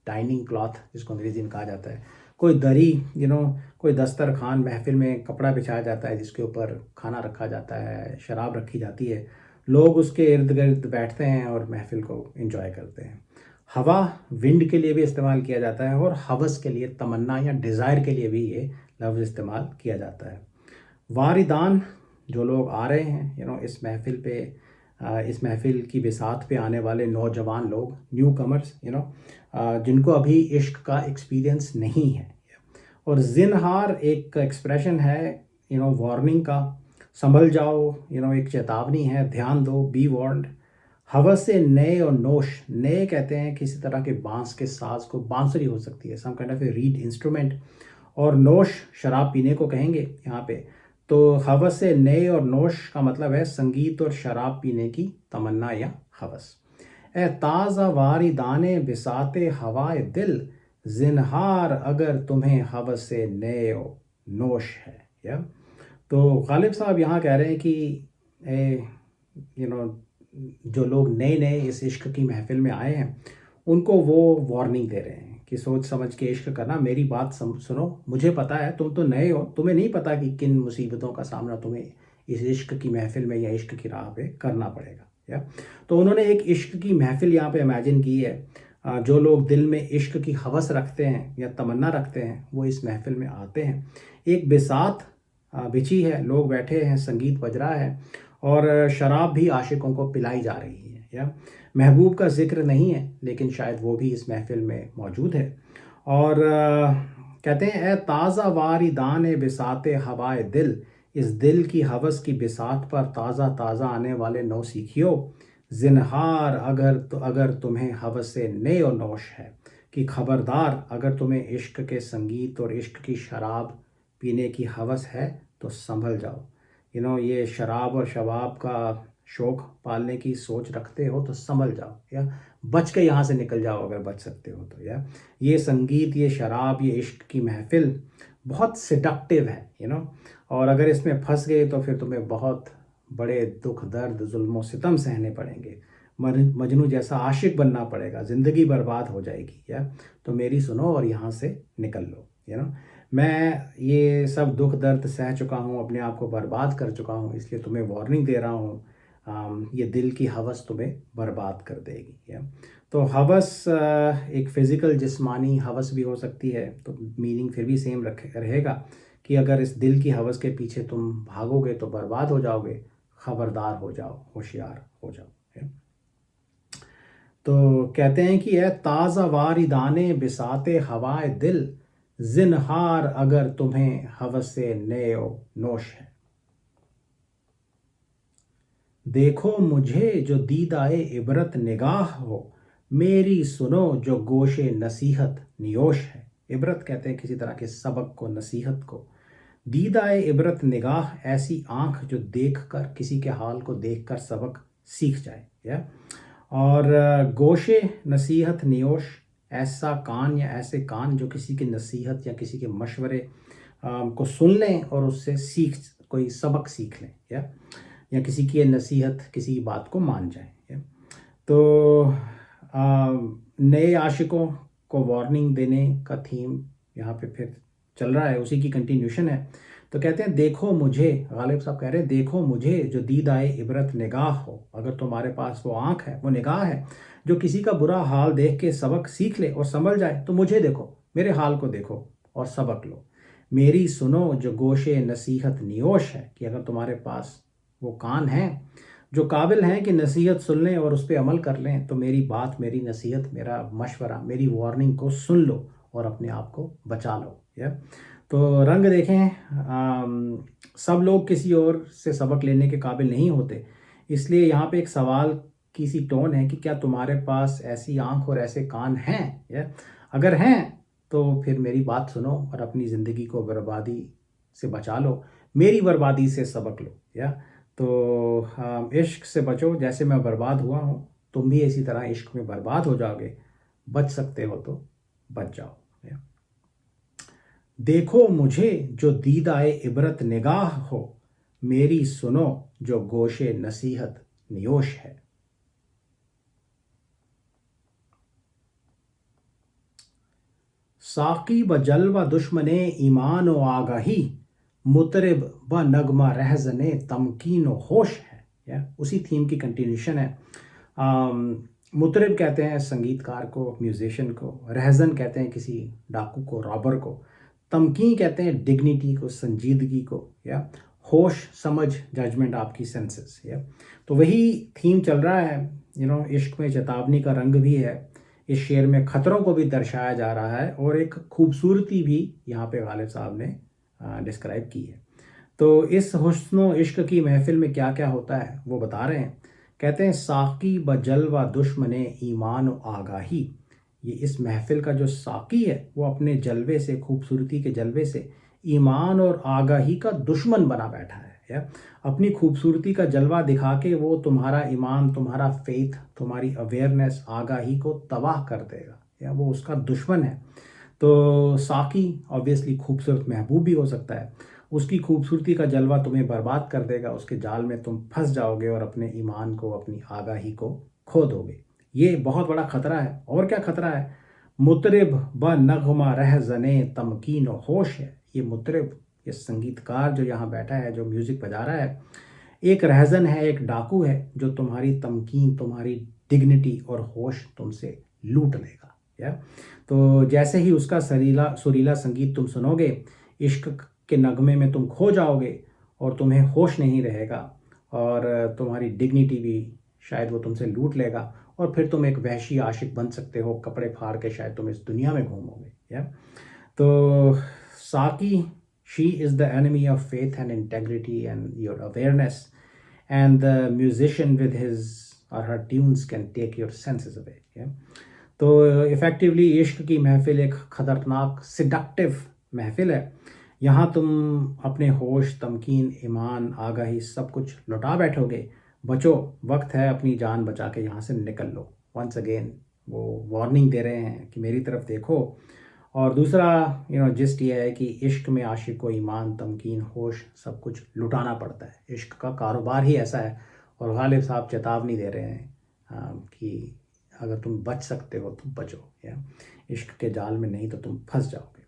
डाइनिंग क्लॉथ, जिसको अंग्रेजी में कहा जाता है, कोई दरी, कोई दस्तरखान, महफिल में कपड़ा बिछाया जाता है जिसके ऊपर खाना रखा जाता है, शराब रखी जाती है, लोग उसके इर्द गिर्द बैठते हैं और महफिल को एंजॉय करते हैं। हवा विंड के लिए भी इस्तेमाल किया जाता है, और हवस के लिए, तमन्ना या डिज़ायर के लिए भी ये लफ्ज़ इस्तेमाल किया जाता है। वारिदान, जो लोग आ रहे हैं इस महफिल पे, इस महफिल की बिसात पे आने वाले नौजवान लोग, न्यू कमर्स, जिनको अभी इश्क का एक्सपीरियंस नहीं है। और जिनहार एक एक्सप्रेशन है वार्निंग का, संभल जाओ, एक चेतावनी है, ध्यान दो, बी वार्न्ड। हवस से नए और नोश, नए कहते हैं किसी तरह के बांस के साज को, बांसुरी हो सकती है, some kind of a reed instrument, और नोश शराब पीने को कहेंगे यहाँ पे। तो हवस से नए और नोश का मतलब है संगीत और शराब पीने की तमन्ना या हवस। ए ताज़ा वारी दाने बिसाते हवाए दिल, जिन्हार अगर तुम्हें हवस से नए नोश है। या तो गालिब साहब यहाँ कह रहे हैं कि यू नो जो लोग नए नए इस इश्क की महफिल में आए हैं, उनको वो वार्निंग दे रहे हैं कि सोच समझ के इश्क करना, मेरी बात सुनो, मुझे पता है तुम तो नए हो, तुम्हें नहीं पता कि किन मुसीबतों का सामना तुम्हें इस इश्क की महफिल में या इश्क की राह पे करना पड़ेगा। या तो उन्होंने एक इश्क की महफिल यहाँ पे इमेजिन की है। जो लोग दिल में इश्क की हवस रखते हैं या तमन्ना रखते हैं, वो इस महफिल में आते हैं। एक बिसात बिछी है, लोग बैठे हैं, संगीत बज रहा है, और शराब भी आशिकों को पिलाई जा रही है। या महबूब का जिक्र नहीं है, लेकिन शायद वो भी इस महफिल में मौजूद है। और कहते हैं, ए ताज़ा वारी दाने बिसाते हवाए दिल, इस दिल की हवस की बिसात पर ताज़ा ताज़ा आने वाले नौ सीखियो, जिन्हार अगर तुम्हें हवस से ने और नौश है, कि खबरदार अगर तुम्हें इश्क के संगीत और इश्क की शराब पीने की हवस है तो संभल जाओ। ये शराब और शबाब का शौक़ पालने की सोच रखते हो तो संभल जाओ, या बच के यहाँ से निकल जाओ अगर बच सकते हो तो। या ये संगीत, ये शराब, ये इश्क की महफिल बहुत सिडक्टिव है और अगर इसमें फंस गए तो फिर तुम्हें बहुत बड़े दुख दर्द जुल्म सितम सहने पड़ेंगे, मजनू जैसा आशिक बनना पड़ेगा, ज़िंदगी बर्बाद हो जाएगी। या तो मेरी सुनो और यहाँ से निकल लो। मैं ये सब दुख दर्द सह चुका हूँ, अपने आप को बर्बाद कर चुका हूँ, इसलिए तुम्हें वार्निंग दे रहा हूँ। ये दिल की हवस तुम्हें बर्बाद कर देगी। या तो हवस एक फ़िज़िकल जिस्मानी हवस भी हो सकती है, तो मीनिंग फिर भी सेम रहेगा कि अगर इस दिल की हवस के पीछे तुम भागोगे तो बर्बाद हो जाओगे, खबरदार हो जाओ, होशियार हो जाओ। तो कहते हैं कि यह ताज़ा वारी दाने बिसाते हवाए दिल, जिन्हार अगर तुम्हें हवस से नयो नोश है। देखो मुझे जो दीदाए इबरत निगाह हो, मेरी सुनो जो गोशे नसीहत नियोश है। इबरत कहते हैं किसी तरह के सबक को, नसीहत को। दीदाए इबरत निगाह, ऐसी आँख जो देखकर, किसी के हाल को देखकर सबक सीख जाए। या और गोशे नसीहत नियोश, ऐसा कान या ऐसे कान जो किसी की नसीहत या किसी के मशवरे को सुन लें और उससे कोई सबक सीख लें। या किसी की नसीहत, किसी की बात को मान जाएं। तो नए आशिकों को वार्निंग देने का थीम यहाँ पे फिर चल रहा है, उसी की कंटिन्यूशन है। तो कहते हैं देखो मुझे, गालिब साहब कह रहे हैं देखो मुझे जो दीद आए इबरत निगाह हो। अगर तुम्हारे पास वो आँख है, वो निगाह है जो किसी का बुरा हाल देख के सबक सीख ले और संभल जाए, तो मुझे देखो, मेरे हाल को देखो और सबक लो। मेरी सुनो जो गोशे नसीहत नियोश है, कि अगर तुम्हारे पास वो कान हैं जो काबिल हैं कि नसीहत सुन लें और उस पर अमल कर लें, तो मेरी बात, मेरी नसीहत, मेरा मशवरा, मेरी वार्निंग को सुन लो और अपने आप को बचा लो। या तो रंग देखें, सब लोग किसी और से सबक लेने के काबिल नहीं होते, इसलिए यहाँ पे एक सवाल की सी टोन है कि क्या तुम्हारे पास ऐसी आंख और ऐसे कान हैं? या अगर हैं तो फिर मेरी बात सुनो और अपनी ज़िंदगी को बर्बादी से बचा लो, मेरी बर्बादी से सबक लो। या तो इश्क से बचो, जैसे मैं बर्बाद हुआ हूँ तुम भी इसी तरह इश्क में बर्बाद हो जाओगे। बच सकते हो तो बच जाओ। या देखो मुझे जो दीद आए इबरत निगाह हो, मेरी सुनो जो गोशे नसीहत नियोश है। साकी ब जलवा दुश्मने ईमान व आगाही, मुतरिब ब नगमा रहजने तमकीन व होश है। या उसी थीम की कंटिन्यूशन है। मुतरिब कहते हैं संगीतकार को, म्यूजिशियन को। रहजन कहते हैं किसी डाकू को, रॉबर को। तमकीन कहते हैं डिग्निटी को, संजीदगी को। या होश, समझ, जजमेंट, आपकी सेंसेस। या तो वही थीम चल रहा है। इश्क में चेतावनी का रंग भी है, इस शेर में खतरों को भी दर्शाया जा रहा है और एक खूबसूरती भी यहाँ पे गालिब साहब ने डिस्क्राइब की है। तो इस हुस्न इश्क की महफिल में क्या क्या होता है वो बता रहे हैं। कहते हैं साकी ब जलवा दुश्मने ईमान व आगाही, ये इस महफिल का जो साकी है वो अपने जलवे से, खूबसूरती के जलवे से ईमान और आगाही का दुश्मन बना बैठा है। या अपनी खूबसूरती का जलवा दिखा के वो तुम्हारा ईमान, तुम्हारा फेथ, तुम्हारी अवेयरनेस, आगाही को तबाह कर देगा। या वो उसका दुश्मन है। तो साकी ऑब्वियसली खूबसूरत महबूब भी हो सकता है, उसकी खूबसूरती का जलवा तुम्हें बर्बाद कर देगा, उसके जाल में तुम फंस जाओगे और अपने ईमान को, अपनी आगाही को खो दोगे। ये बहुत बड़ा खतरा है। और क्या खतरा है? मुतरिब ब नगमा रह जने तमकीन व होश है। ये मुतरिब, ये संगीतकार जो यहाँ बैठा है, जो म्यूज़िक बजा रहा है, एक रहजन है, एक डाकू है जो तुम्हारी तमकीन, तुम्हारी डिग्निटी और होश तुमसे लूट लेगा। या तो जैसे ही उसका सरीला सुरीला संगीत तुम सुनोगे, इश्क के नगमे में तुम खो जाओगे और तुम्हें होश नहीं रहेगा और तुम्हारी डिग्निटी भी शायद वो तुमसे लूट लेगा और फिर तुम एक वहशी आशिक बन सकते हो, कपड़े फाड़ के शायद तुम इस दुनिया में घूमोगे। या तो साकी, she is the enemy of faith and integrity and your awareness, and the musician with his or her tunes can take your senses away. Yeah? तो इफ़ेक्टिवली इश्क की महफिल एक ख़तरनाक सिडक्टिव महफिल है। यहाँ तुम अपने होश, तमकीन, ईमान, आगाही सब कुछ लुटा बैठोगे। बचो, वक्त है अपनी जान बचा के यहाँ से निकल लो। वंस अगेन वो वार्निंग दे रहे हैं कि मेरी तरफ देखो। और दूसरा जिस्ट ये है कि इश्क में आशिक को ईमान, तमकीन, होश सब कुछ लुटाना पड़ता है। इश्क का कारोबार ही ऐसा है। और गालिब साहब चेतावनी दे रहे हैं कि अगर तुम बच सकते हो तो बचो। या इश्क के जाल में नहीं तो तुम फंस जाओगे।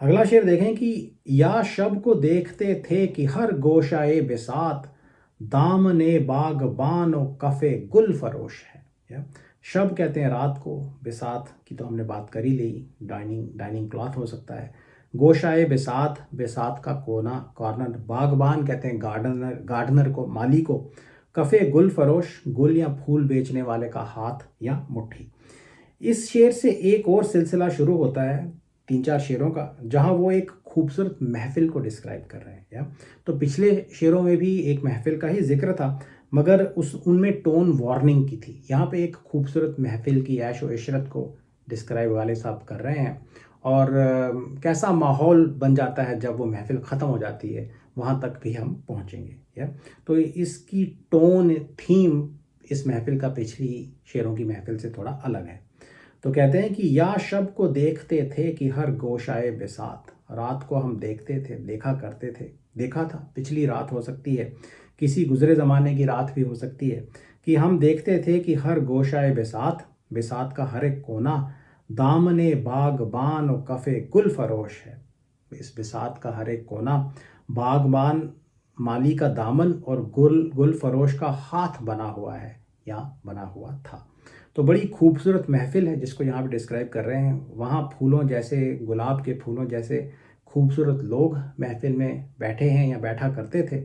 अगला शेर देखें कि या शब को देखते थे कि हर गोशाए बिसात, दामने बागबान व कफ़े गुल फरोश है। या शब कहते हैं रात को, बिसात की तो हमने बात कर ही ली, डाइनिंग क्लॉथ हो सकता है। गोशाए बिसात, बिसात का कोना, कॉर्नर। बागबान कहते हैं गार्डनर को, माली को। कफ़े गुल फरोश, गुल या फूल बेचने वाले का हाथ या मुट्ठी। इस शेर से एक और सिलसिला शुरू होता है 3-4 शेरों का, जहां वो एक खूबसूरत महफिल को डिस्क्राइब कर रहे हैं। या तो पिछले शेरों में भी एक महफिल का ही जिक्र था, मगर उनमें टोन वार्निंग की थी। यहाँ पे एक खूबसूरत महफिल की ऐश व इशरत को डिस्क्राइब वाले साहब कर रहे हैं और कैसा माहौल बन जाता है जब वो महफिल ख़त्म हो जाती है, वहाँ तक भी हम पहुँचेंगे। या तो इसकी टोन, थीम इस महफिल का पिछली शेरों की महफिल से थोड़ा अलग है। तो कहते हैं कि या शब को देखते थे कि हर गोशाए बिसात, रात को हम देखते थे, देखा करते थे। देखा था, पिछली रात हो सकती है, किसी गुजरे ज़माने की रात भी हो सकती है कि हम देखते थे कि हर गोशाए बिसात, बिसात का हर एक कोना, दामने बागबान और कफ़े गुल फरोश है। इस बिसात का हर एक कोना बागबान माली का दामन और गुल फरोश का हाथ बना हुआ है या बना हुआ था। तो बड़ी खूबसूरत महफिल है जिसको यहाँ पे डिस्क्राइब कर रहे हैं। वहाँ फूलों जैसे, गुलाब के फूलों जैसे खूबसूरत लोग महफिल में बैठे हैं या बैठा करते थे,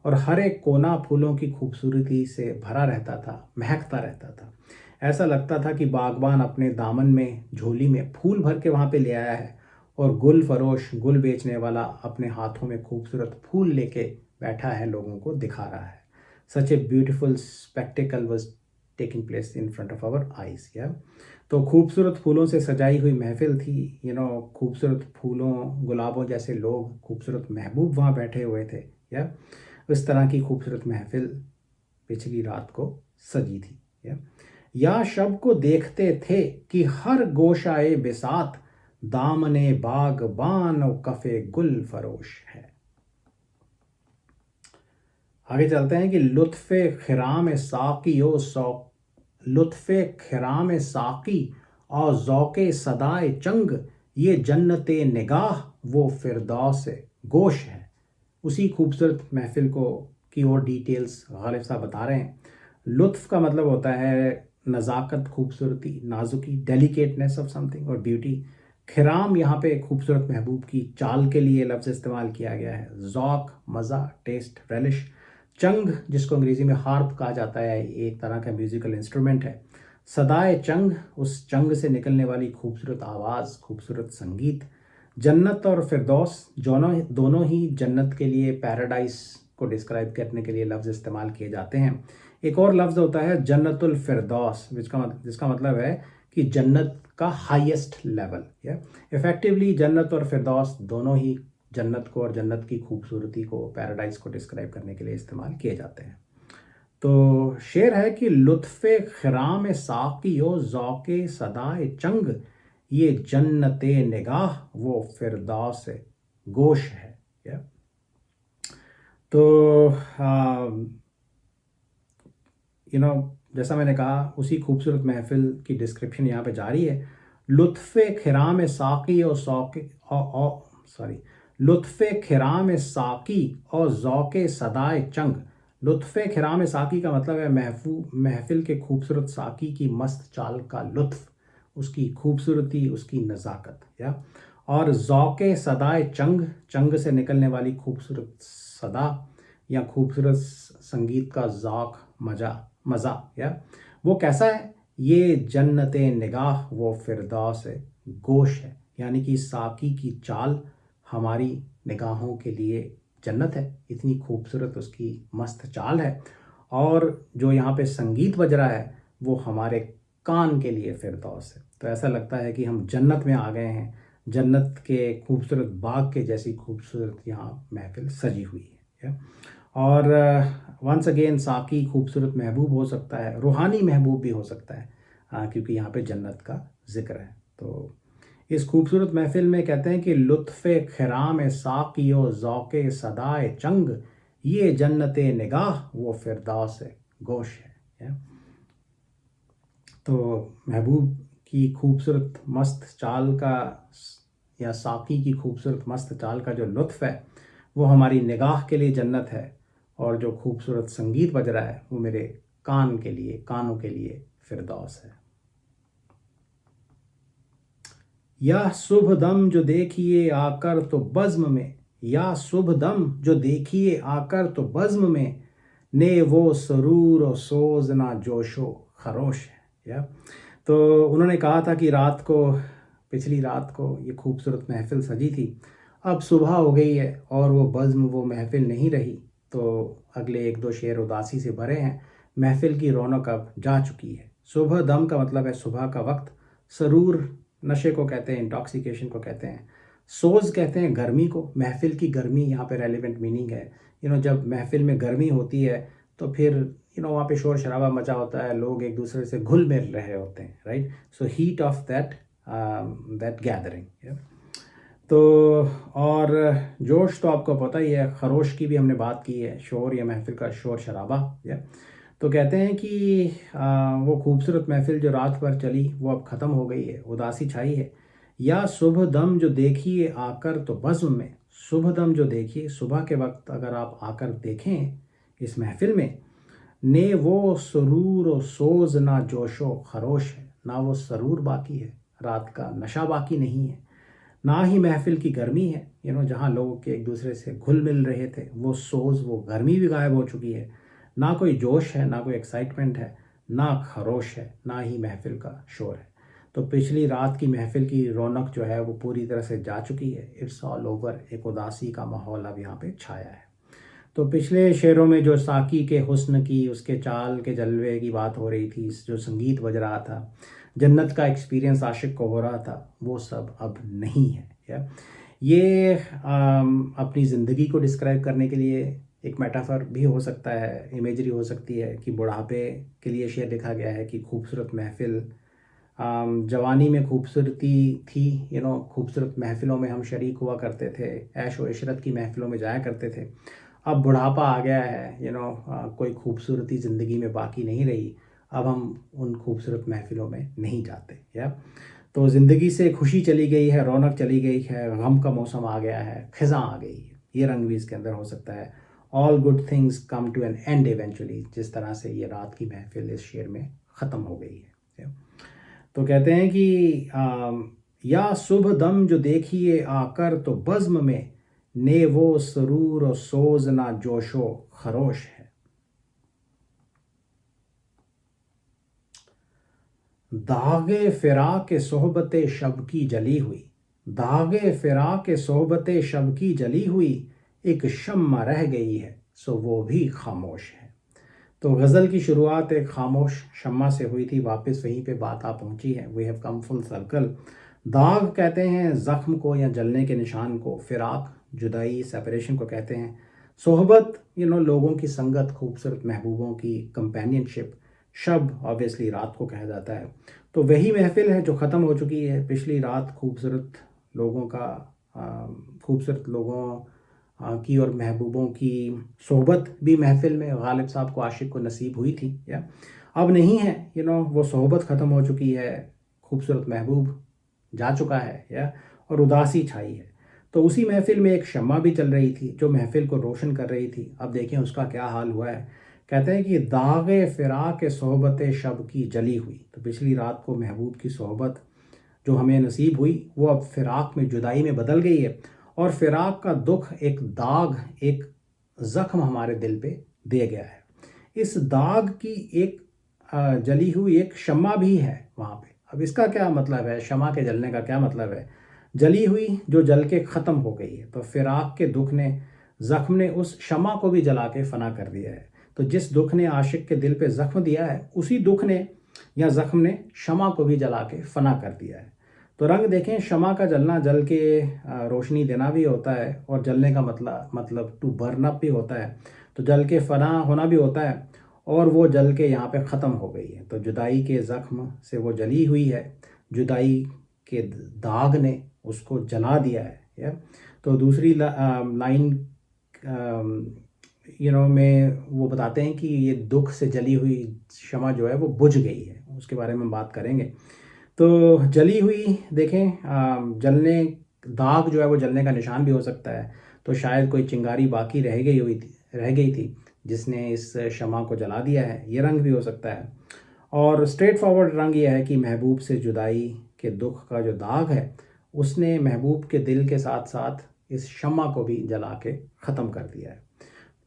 और हर एक कोना फूलों की खूबसूरती से भरा रहता था, महकता रहता था। ऐसा लगता था कि बागबान अपने दामन में, झोली में फूल भर के वहाँ पे ले आया है, और गुल फरोश, गुल बेचने वाला अपने हाथों में खूबसूरत फूल लेके बैठा है, लोगों को दिखा रहा है। Such a beautiful spectacle was taking place in front of our eyes. या तो खूबसूरत फूलों से सजाई हुई महफिल थी, खूबसूरत फूलों, गुलाबों जैसे लोग, खूबसूरत महबूब वहाँ बैठे हुए थे। या इस तरह की खूबसूरत महफिल पिछली रात को सजी थी। या शब को देखते थे कि हर गोशाए बिसात, दामने बागबान और कफ़े गुल फरोश है। आगे चलते हैं कि लुत्फ़े खिराम साकी ओ शौक, लुत्फ़े खिराम साकी और ज़ौक़े सदाए चंग, ये जन्नते निगाह वो फिरदौस गोश है। उसी खूबसूरत महफिल को की और डिटेल्स गालिब साहब बता रहे हैं। लुत्फ़ का मतलब होता है नज़ाकत, खूबसूरती, नाजुकी, डेलिकेटनेस ऑफ समथिंग, और ब्यूटी। खिराम यहाँ पे खूबसूरत महबूब की चाल के लिए लफ्ज़ इस्तेमाल किया गया है। ज़ौक़, मज़ा, टेस्ट, रेलिश। चंग, जिसको अंग्रेज़ी में हार्प कहा जाता है, एक तरह का म्यूज़िकल इंस्ट्रूमेंट है। सदाए चंग, उस चंग से निकलने वाली खूबसूरत आवाज़, खूबसूरत संगीत। जन्नत और फिरदौस दोनों ही जन्नत के लिए, पैराडाइस को डिस्क्राइब करने के लिए लफ्ज़ इस्तेमाल किए जाते हैं। एक और लफ्ज़ होता है जन्नतुल फिरदौस, जिसका मतलब है कि जन्नत का हाईएस्ट लेवल। या इफ़ेक्टिवली जन्नत और फिरदौस दोनों ही जन्नत को और जन्नत की खूबसूरती को, पैराडाइस को डिस्क्राइब करने के लिए इस्तेमाल किए जाते हैं। तो शेर है कि लुत्फ़े खिराम साकी ओ ज़ौक़े सदाए चंग, ये जन्नते निगाह वो फिरदौस गोश है। या तो जैसा मैंने कहा, उसी खूबसूरत महफिल की डिस्क्रिप्शन यहाँ पे जारी है। लुत्फ़े खिराम साकी और लुत्फ़े खिराम साकी और ज़ौक़े सदाए चंग। लुत्फ़े खिराम साकी का मतलब है महफिल के खूबसूरत साकी की मस्त चाल का लुत्फ़, उसकी खूबसूरती, उसकी नज़ाकत। या और ज़ौक़े सदाए चंग, चंग से निकलने वाली खूबसूरत सदा या खूबसूरत संगीत का ज़ौक़, मज़ा। या वो कैसा है? ये जन्नते निगाह वो फिरदौस गोश है। यानी कि साकी की चाल हमारी निगाहों के लिए जन्नत है, इतनी खूबसूरत उसकी मस्त चाल है। और जो यहाँ पे संगीत बज रहा है वो हमारे कान के लिए फिरदौस है। तो ऐसा लगता है कि हम जन्नत में आ गए हैं, जन्नत के खूबसूरत बाग के जैसी खूबसूरत यहाँ महफिल सजी हुई है। और वंस अगेन, साकी खूबसूरत महबूब हो सकता है, रूहानी महबूब भी हो सकता है, क्योंकि यहाँ पे जन्नत का जिक्र है। तो इस खूबसूरत महफिल में कहते हैं कि लुत्फ़े खिराम साकियो ज़ौक़े सदाए चंग, ये जन्नते निगाह वो फिरदौस गोश है। तो महबूब की खूबसूरत मस्त चाल का, या साकी की खूबसूरत मस्त चाल का जो लुत्फ़ है वो हमारी निगाह के लिए जन्नत है, और जो खूबसूरत संगीत बज रहा है वो मेरे कानों के लिए फिरदौस है। या शुभ दम जो देखिए आकर तो बज़्म में, या शुभ दम जो देखिए आकर तो बज़्म में, ने वो सरूर और सोज ना जोशो खरोश है। या तो उन्होंने कहा था कि पिछली रात को ये खूबसूरत महफिल सजी थी, अब सुबह हो गई है और वो बज़्म, वो महफिल नहीं रही। तो अगले एक दो शेर उदासी से भरे हैं। महफिल की रौनक अब जा चुकी है। सुबह दम का मतलब है सुबह का वक्त। सरूर नशे को कहते हैं, इंटॉक्सिकेशन को कहते हैं। सोज कहते हैं गर्मी को, महफिल की गर्मी यहाँ पे रेलिवेंट मीनिंग है। जब महफिल में गर्मी होती है तो फिर वहाँ पे शोर शराबा मचा होता है, लोग एक दूसरे से घुल मिल रहे होते हैं, right. So heat of that gathering. तो और जोश तो आपको पता ही है, खरोश की भी हमने बात की है, शोर या महफिल का शोर शराबा। या तो कहते हैं कि वो खूबसूरत महफिल जो रात भर चली वो अब ख़त्म हो गई है, उदासी छाई है। या शुभ दम जो देखिए आकर तो बज़्म में, शुभ दम जो देखिए सुबह के वक्त अगर आप आकर देखें इस महफिल में, ने वो सरूर व सोज ना जोशो खरोश है। ना वो सरूर बाकी है, रात का नशा बाकी नहीं है, ना ही महफिल की गर्मी है, जहाँ लोग के एक दूसरे से घुल मिल रहे थे, वो सोज वो गर्मी भी गायब हो चुकी है। ना कोई जोश है, ना कोई एक्साइटमेंट है, ना खरोश है, ना ही महफिल का शोर है। तो पिछली रात की महफिल की रौनक जो है वो पूरी तरह से जा चुकी है। It's all over. एक उदासी का माहौल अब यहाँ पे छाया है। तो पिछले शेरों में जो साकी के हुस्न की, उसके चाल के जलवे की बात हो रही थी, जो संगीत बज रहा था, जन्नत का एक्सपीरियंस आशिक को हो रहा था, वो सब अब नहीं है। या ये अपनी ज़िंदगी को डिस्क्राइब करने के लिए एक मेटाफर भी हो सकता है, इमेजरी हो सकती है कि बुढ़ापे के लिए शेर लिखा गया है कि खूबसूरत महफिल, जवानी में खूबसूरती थी, खूबसूरत महफिलों में हम शरीक हुआ करते थे, ऐश व इशरत की महफिलों में जाया करते थे। अब बुढ़ापा आ गया है, कोई खूबसूरती ज़िंदगी में बाकी नहीं रही। अब हम उन खूबसूरत महफिलों में नहीं जाते। या तो ज़िंदगी से खुशी चली गई है, रौनक चली गई है, गम का मौसम आ गया है, खिज़ां आ गई है। ये रंग भी इसके अंदर हो सकता है। All good things come to an end eventually, जिस तरह से ये रात की महफिल इस शेर में ख़त्म हो गई है। तो कहते हैं कि या शुभ दम जो देखिए आकर तो बज़्म में, ने वो सरूर और सोज ना जोशो खरोश है। दागे फिराक सोहबत शब की जली हुई, दागे फिराक सोहबत शब की जली हुई, एक शम्मा रह गई है सो वो भी खामोश है। तो गज़ल की शुरुआत एक खामोश शम्मा से हुई थी, वापस वहीं पे बात आ पहुंची है। We have come full circle. Daagh कहते हैं ज़ख्म को या जलने के निशान को, फिराक जुदाई सेपरेशन को कहते हैं, सोहबत लोगों की संगत, खूबसूरत महबूबों की कंपेनियनशिप, शब ऑब्वियसली रात को कहा जाता है। तो वही महफिल है जो ख़त्म हो चुकी है। पिछली रात खूबसूरत लोगों का, खूबसूरत लोगों की और महबूबों की सोहबत भी महफिल में गालिब साहब को, आशिक को नसीब हुई थी। या अब नहीं है, वो सोहबत ख़त्म हो चुकी है, खूबसूरत महबूब जा चुका है। या और उदासी छाई है। तो उसी महफिल में एक शम्मा भी चल रही थी जो महफिल को रोशन कर रही थी। अब देखें उसका क्या हाल हुआ है। कहते हैं कि दागे फिराक सोहबत शब की जली हुई। तो पिछली रात को महबूब की सोहबत जो हमें नसीब हुई वो अब फिराक में, जुदाई में बदल गई है। और फिराक का दुख एक दाग, एक ज़ख्म हमारे दिल पे दे गया है। इस दाग की एक जली हुई एक शम्मा भी है वहाँ पे। अब इसका क्या मतलब है, शम्मा के जलने का क्या मतलब है? जली हुई जो जल के ख़त्म हो गई है। तो फिराक के दुख ने, ज़ख्म ने उस शम्मा को भी जला के फना कर दिया है। तो जिस दुख ने आशिक के दिल पे ज़ख्म दिया है, उसी दुख ने या ज़ख्म ने शम्मा को भी जला के फना कर दिया है। तो रंग देखें, शम्मा का जलना, जल के रोशनी देना भी होता है, और जलने का मतलब टू बर्न अप भी होता है। तो जल के फना होना भी होता है, और वो जल के यहाँ पे ख़त्म हो गई है। तो जुदाई के ज़ख्म से वो जली हुई है, जुदाई के दाग ने उसको जला दिया है। या तो दूसरी लाइन में वो बताते हैं कि ये दुख से जली हुई शम्मा जो है वो बुझ गई है, उसके बारे में बात करेंगे। तो जली हुई देखें, जलने, दाग जो है वो जलने का निशान भी हो सकता है। तो शायद कोई चिंगारी बाकी रह गई थी जिसने इस शम्मा को जला दिया है। ये रंग भी हो सकता है। और स्ट्रेट फॉरवर्ड रंग ये है कि महबूब से जुदाई के दुख का जो दाग है, उसने महबूब के दिल के साथ साथ इस शम्मा को भी जला के ख़त्म कर दिया है।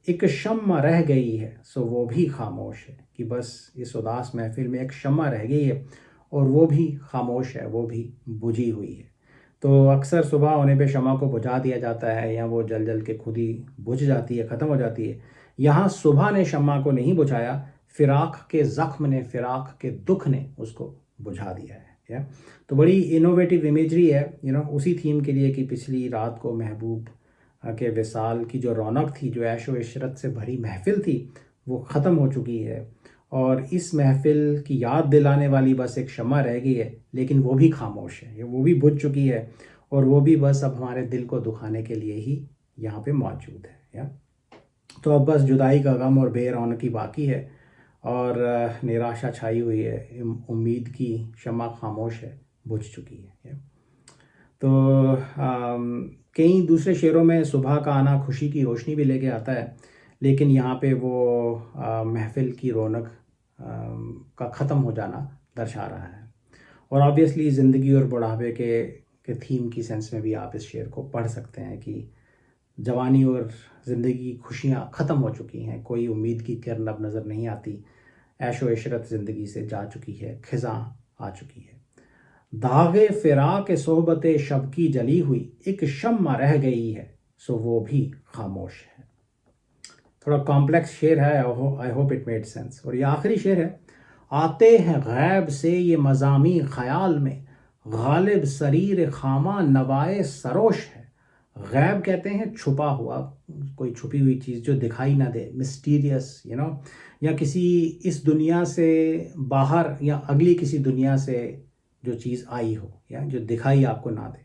एक शम्मा रह गई है सो वो भी खामोश है, कि बस इस उदास महफिल में एक शम्मा रह गई है और वो भी खामोश है, वो भी बुझी हुई है। तो अक्सर सुबह होने पे शम्मा को बुझा दिया जाता है, या वो जल जल के खुद ही बुझ जाती है, ख़त्म हो जाती है। यहाँ सुबह ने शम्मा को नहीं बुझाया, फिराक के ज़ख्म ने, फिराक के दुख ने उसको बुझा दिया है। या तो बड़ी इनोवेटिव इमेजरी है, उसी थीम के लिए कि पिछली रात को महबूब के विसाल की जो रौनक थी, जो ऐशो इशरत से भरी महफिल थी, वो ख़त्म हो चुकी है। और इस महफिल की याद दिलाने वाली बस एक शम्मा रह गई है, लेकिन वो भी खामोश है, वो भी बुझ चुकी है, और वो भी बस अब हमारे दिल को दुखाने के लिए ही यहाँ पे मौजूद है। या तो अब बस जुदाई का गम और बेरौनकी बाकी है, और निराशा छाई हुई है, उम्मीद की शम्मा खामोश है, बुझ चुकी है। तो कई दूसरे शेरों में सुबह का आना खुशी की रोशनी भी लेके आता है, लेकिन यहाँ पे वो महफिल की रौनक का ख़त्म हो जाना दर्शा रहा है। और ऑब्वियसली ज़िंदगी और बुढ़ापे के थीम की सेंस में भी आप इस शेर को पढ़ सकते हैं कि जवानी और ज़िंदगी की खुशियाँ ख़त्म हो चुकी हैं, कोई उम्मीद की किरण अब नज़र नहीं आती, ऐशो इशरत ज़िंदगी से जा चुकी है, खिज़ां आ चुकी है। दागे फ़िराक़ सोहबत शब की जली हुई, एक शम्मा रह गई है, सो वो भी खामोश है। थोड़ा कॉम्प्लेक्स शेर है, I hope it made sense. और ये आखिरी शेर है, आते हैं गैब से ये मज़ामी ख़याल में, गालिब सरीर खामा नवाए सरोश है। गैब कहते हैं छुपा हुआ, कोई छुपी हुई चीज़ जो दिखाई ना दे, मिस्टीरियस या किसी इस दुनिया से बाहर या अगली किसी दुनिया से जो चीज़ आई हो या जो दिखाई आपको ना दे।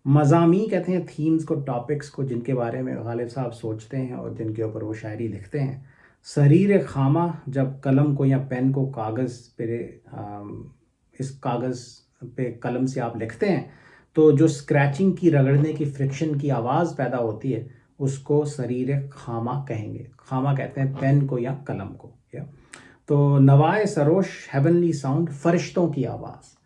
मज़ामी कहते हैं थीम्स को, टॉपिक्स को, जिनके बारे में गालिब साहब सोचते हैं और जिनके ऊपर वो शायरी लिखते हैं। सरीर खामा, जब कलम को या पेन को कागज़ पे इस कागज़ पे कलम से आप लिखते हैं तो जो स्क्रैचिंग की, रगड़ने की, फ्रिक्शन की आवाज़ पैदा होती है उसको सरीर खामा कहेंगे। खामा कहते हैं पेन को या कलम को। तो नवाए सरोश, हेवनली साउंड, फरिश्तों की आवाज़।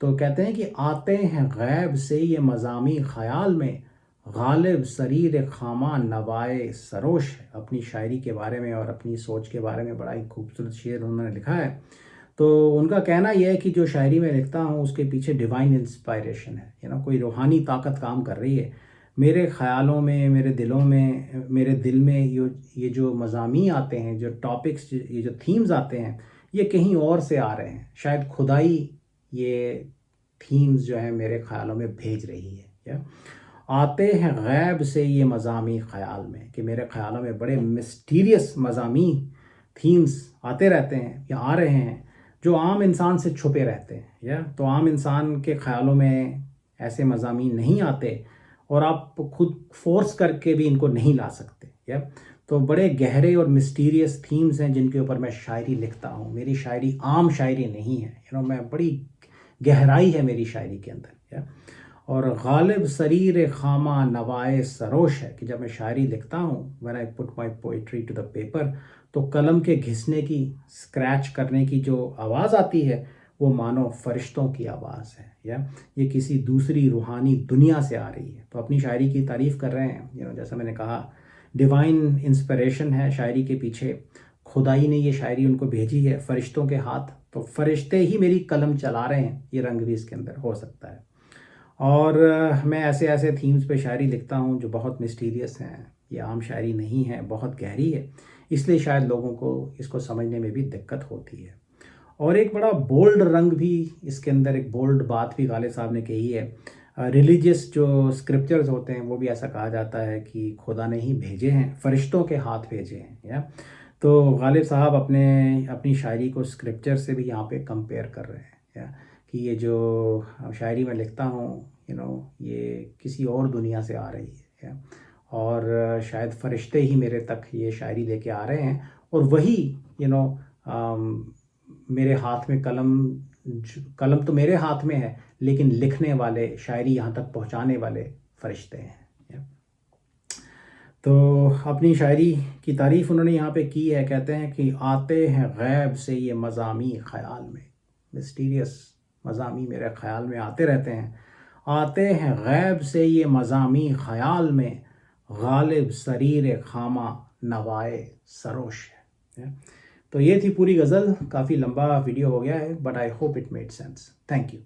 तो कहते हैं कि आते हैं गैब से ये मज़ामी ख़याल में, गालिब सरीर खामा नवाए सरोश है। अपनी शायरी के बारे में और अपनी सोच के बारे में बड़ा ही खूबसूरत शेर उन्होंने लिखा है। तो उनका कहना यह है कि जो शायरी में लिखता हूँ उसके पीछे डिवाइन इंस्पायरेशन है, कोई रूहानी ताकत काम कर रही है मेरे ख़यालों में, मेरे दिलों में, मेरे दिल में। ये जो मज़ामी आते हैं, जो टॉपिक्स, ये जो थीम्स आते हैं, ये कहीं और से आ रहे हैं। शायद खुदाई ये थीम्स जो है मेरे ख़यालों में भेज रही है। आते हैं गैब से ये मज़ामी ख़याल में, कि मेरे ख़यालों में बड़े मिस्टीरियस मज़ामी थीम्स आते रहते हैं या आ रहे हैं जो आम इंसान से छुपे रहते हैं। तो आम इंसान के ख़यालों में ऐसे मज़ामी नहीं आते और आप खुद फोर्स करके भी इनको नहीं ला सकते। तो बड़े गहरे और मिस्टीरियस थीम्स हैं जिनके ऊपर मैं शायरी लिखता हूँ। मेरी शायरी आम शायरी नहीं है, मैं बड़ी गहराई है मेरी शायरी के अंदर। और गालिब सरीर खामा नवाए सरोश है, कि जब मैं शायरी लिखता हूँ, when I put my poetry to the paper, तो कलम के घिसने की, स्क्रैच करने की जो आवाज़ आती है वो मानो फरिश्तों की आवाज़ है, ये किसी दूसरी रूहानी दुनिया से आ रही है। तो अपनी शायरी की तारीफ़ कर रहे हैं। जैसा मैंने कहा, डिवाइन इंस्पिरेशन है शायरी के पीछे। खुदाई ने ये शायरी उनको भेजी है फरिश्तों के हाथ, तो फरिश्ते ही मेरी कलम चला रहे हैं, ये रंग भी इसके अंदर हो सकता है। और मैं ऐसे ऐसे थीम्स पे शायरी लिखता हूँ जो बहुत मिस्टीरियस हैं, ये आम शायरी नहीं है, बहुत गहरी है, इसलिए शायद लोगों को इसको समझने में भी दिक्कत होती है। और एक बड़ा बोल्ड रंग भी इसके अंदर, एक बोल्ड बात भी गालिब साहब ने कही है। रिलीजियस जो स्क्रिप्चर्स होते हैं वो भी ऐसा कहा जाता है कि खुदा ने ही भेजे हैं, फरिश्तों के हाथ भेजे हैं। तो गालिब साहब अपनी शायरी को स्क्रिप्चर से भी यहाँ पे कंपेयर कर रहे हैं, कि ये जो शायरी में लिखता हूँ ये किसी और दुनिया से आ रही है और शायद फरिश्ते ही मेरे तक ये शायरी लेके आ रहे हैं, और वही मेरे हाथ में कलम तो मेरे हाथ में है, लेकिन लिखने वाले, शायरी यहाँ तक पहुँचाने वाले फरिश्ते हैं। तो अपनी शायरी की तारीफ़ उन्होंने यहाँ पे की है। कहते हैं कि आते हैं गैब से ये मज़ामी ख़याल में, मिस्टीरियस मज़ामी मेरे ख़याल में आते रहते हैं। आते हैं गैब से ये मज़ामी ख़याल में, गालिब सरीर खामा नवाए सरोश है। तो ये थी पूरी गज़ल। काफ़ी लंबा वीडियो हो गया है, but I hope it made sense. Thank you.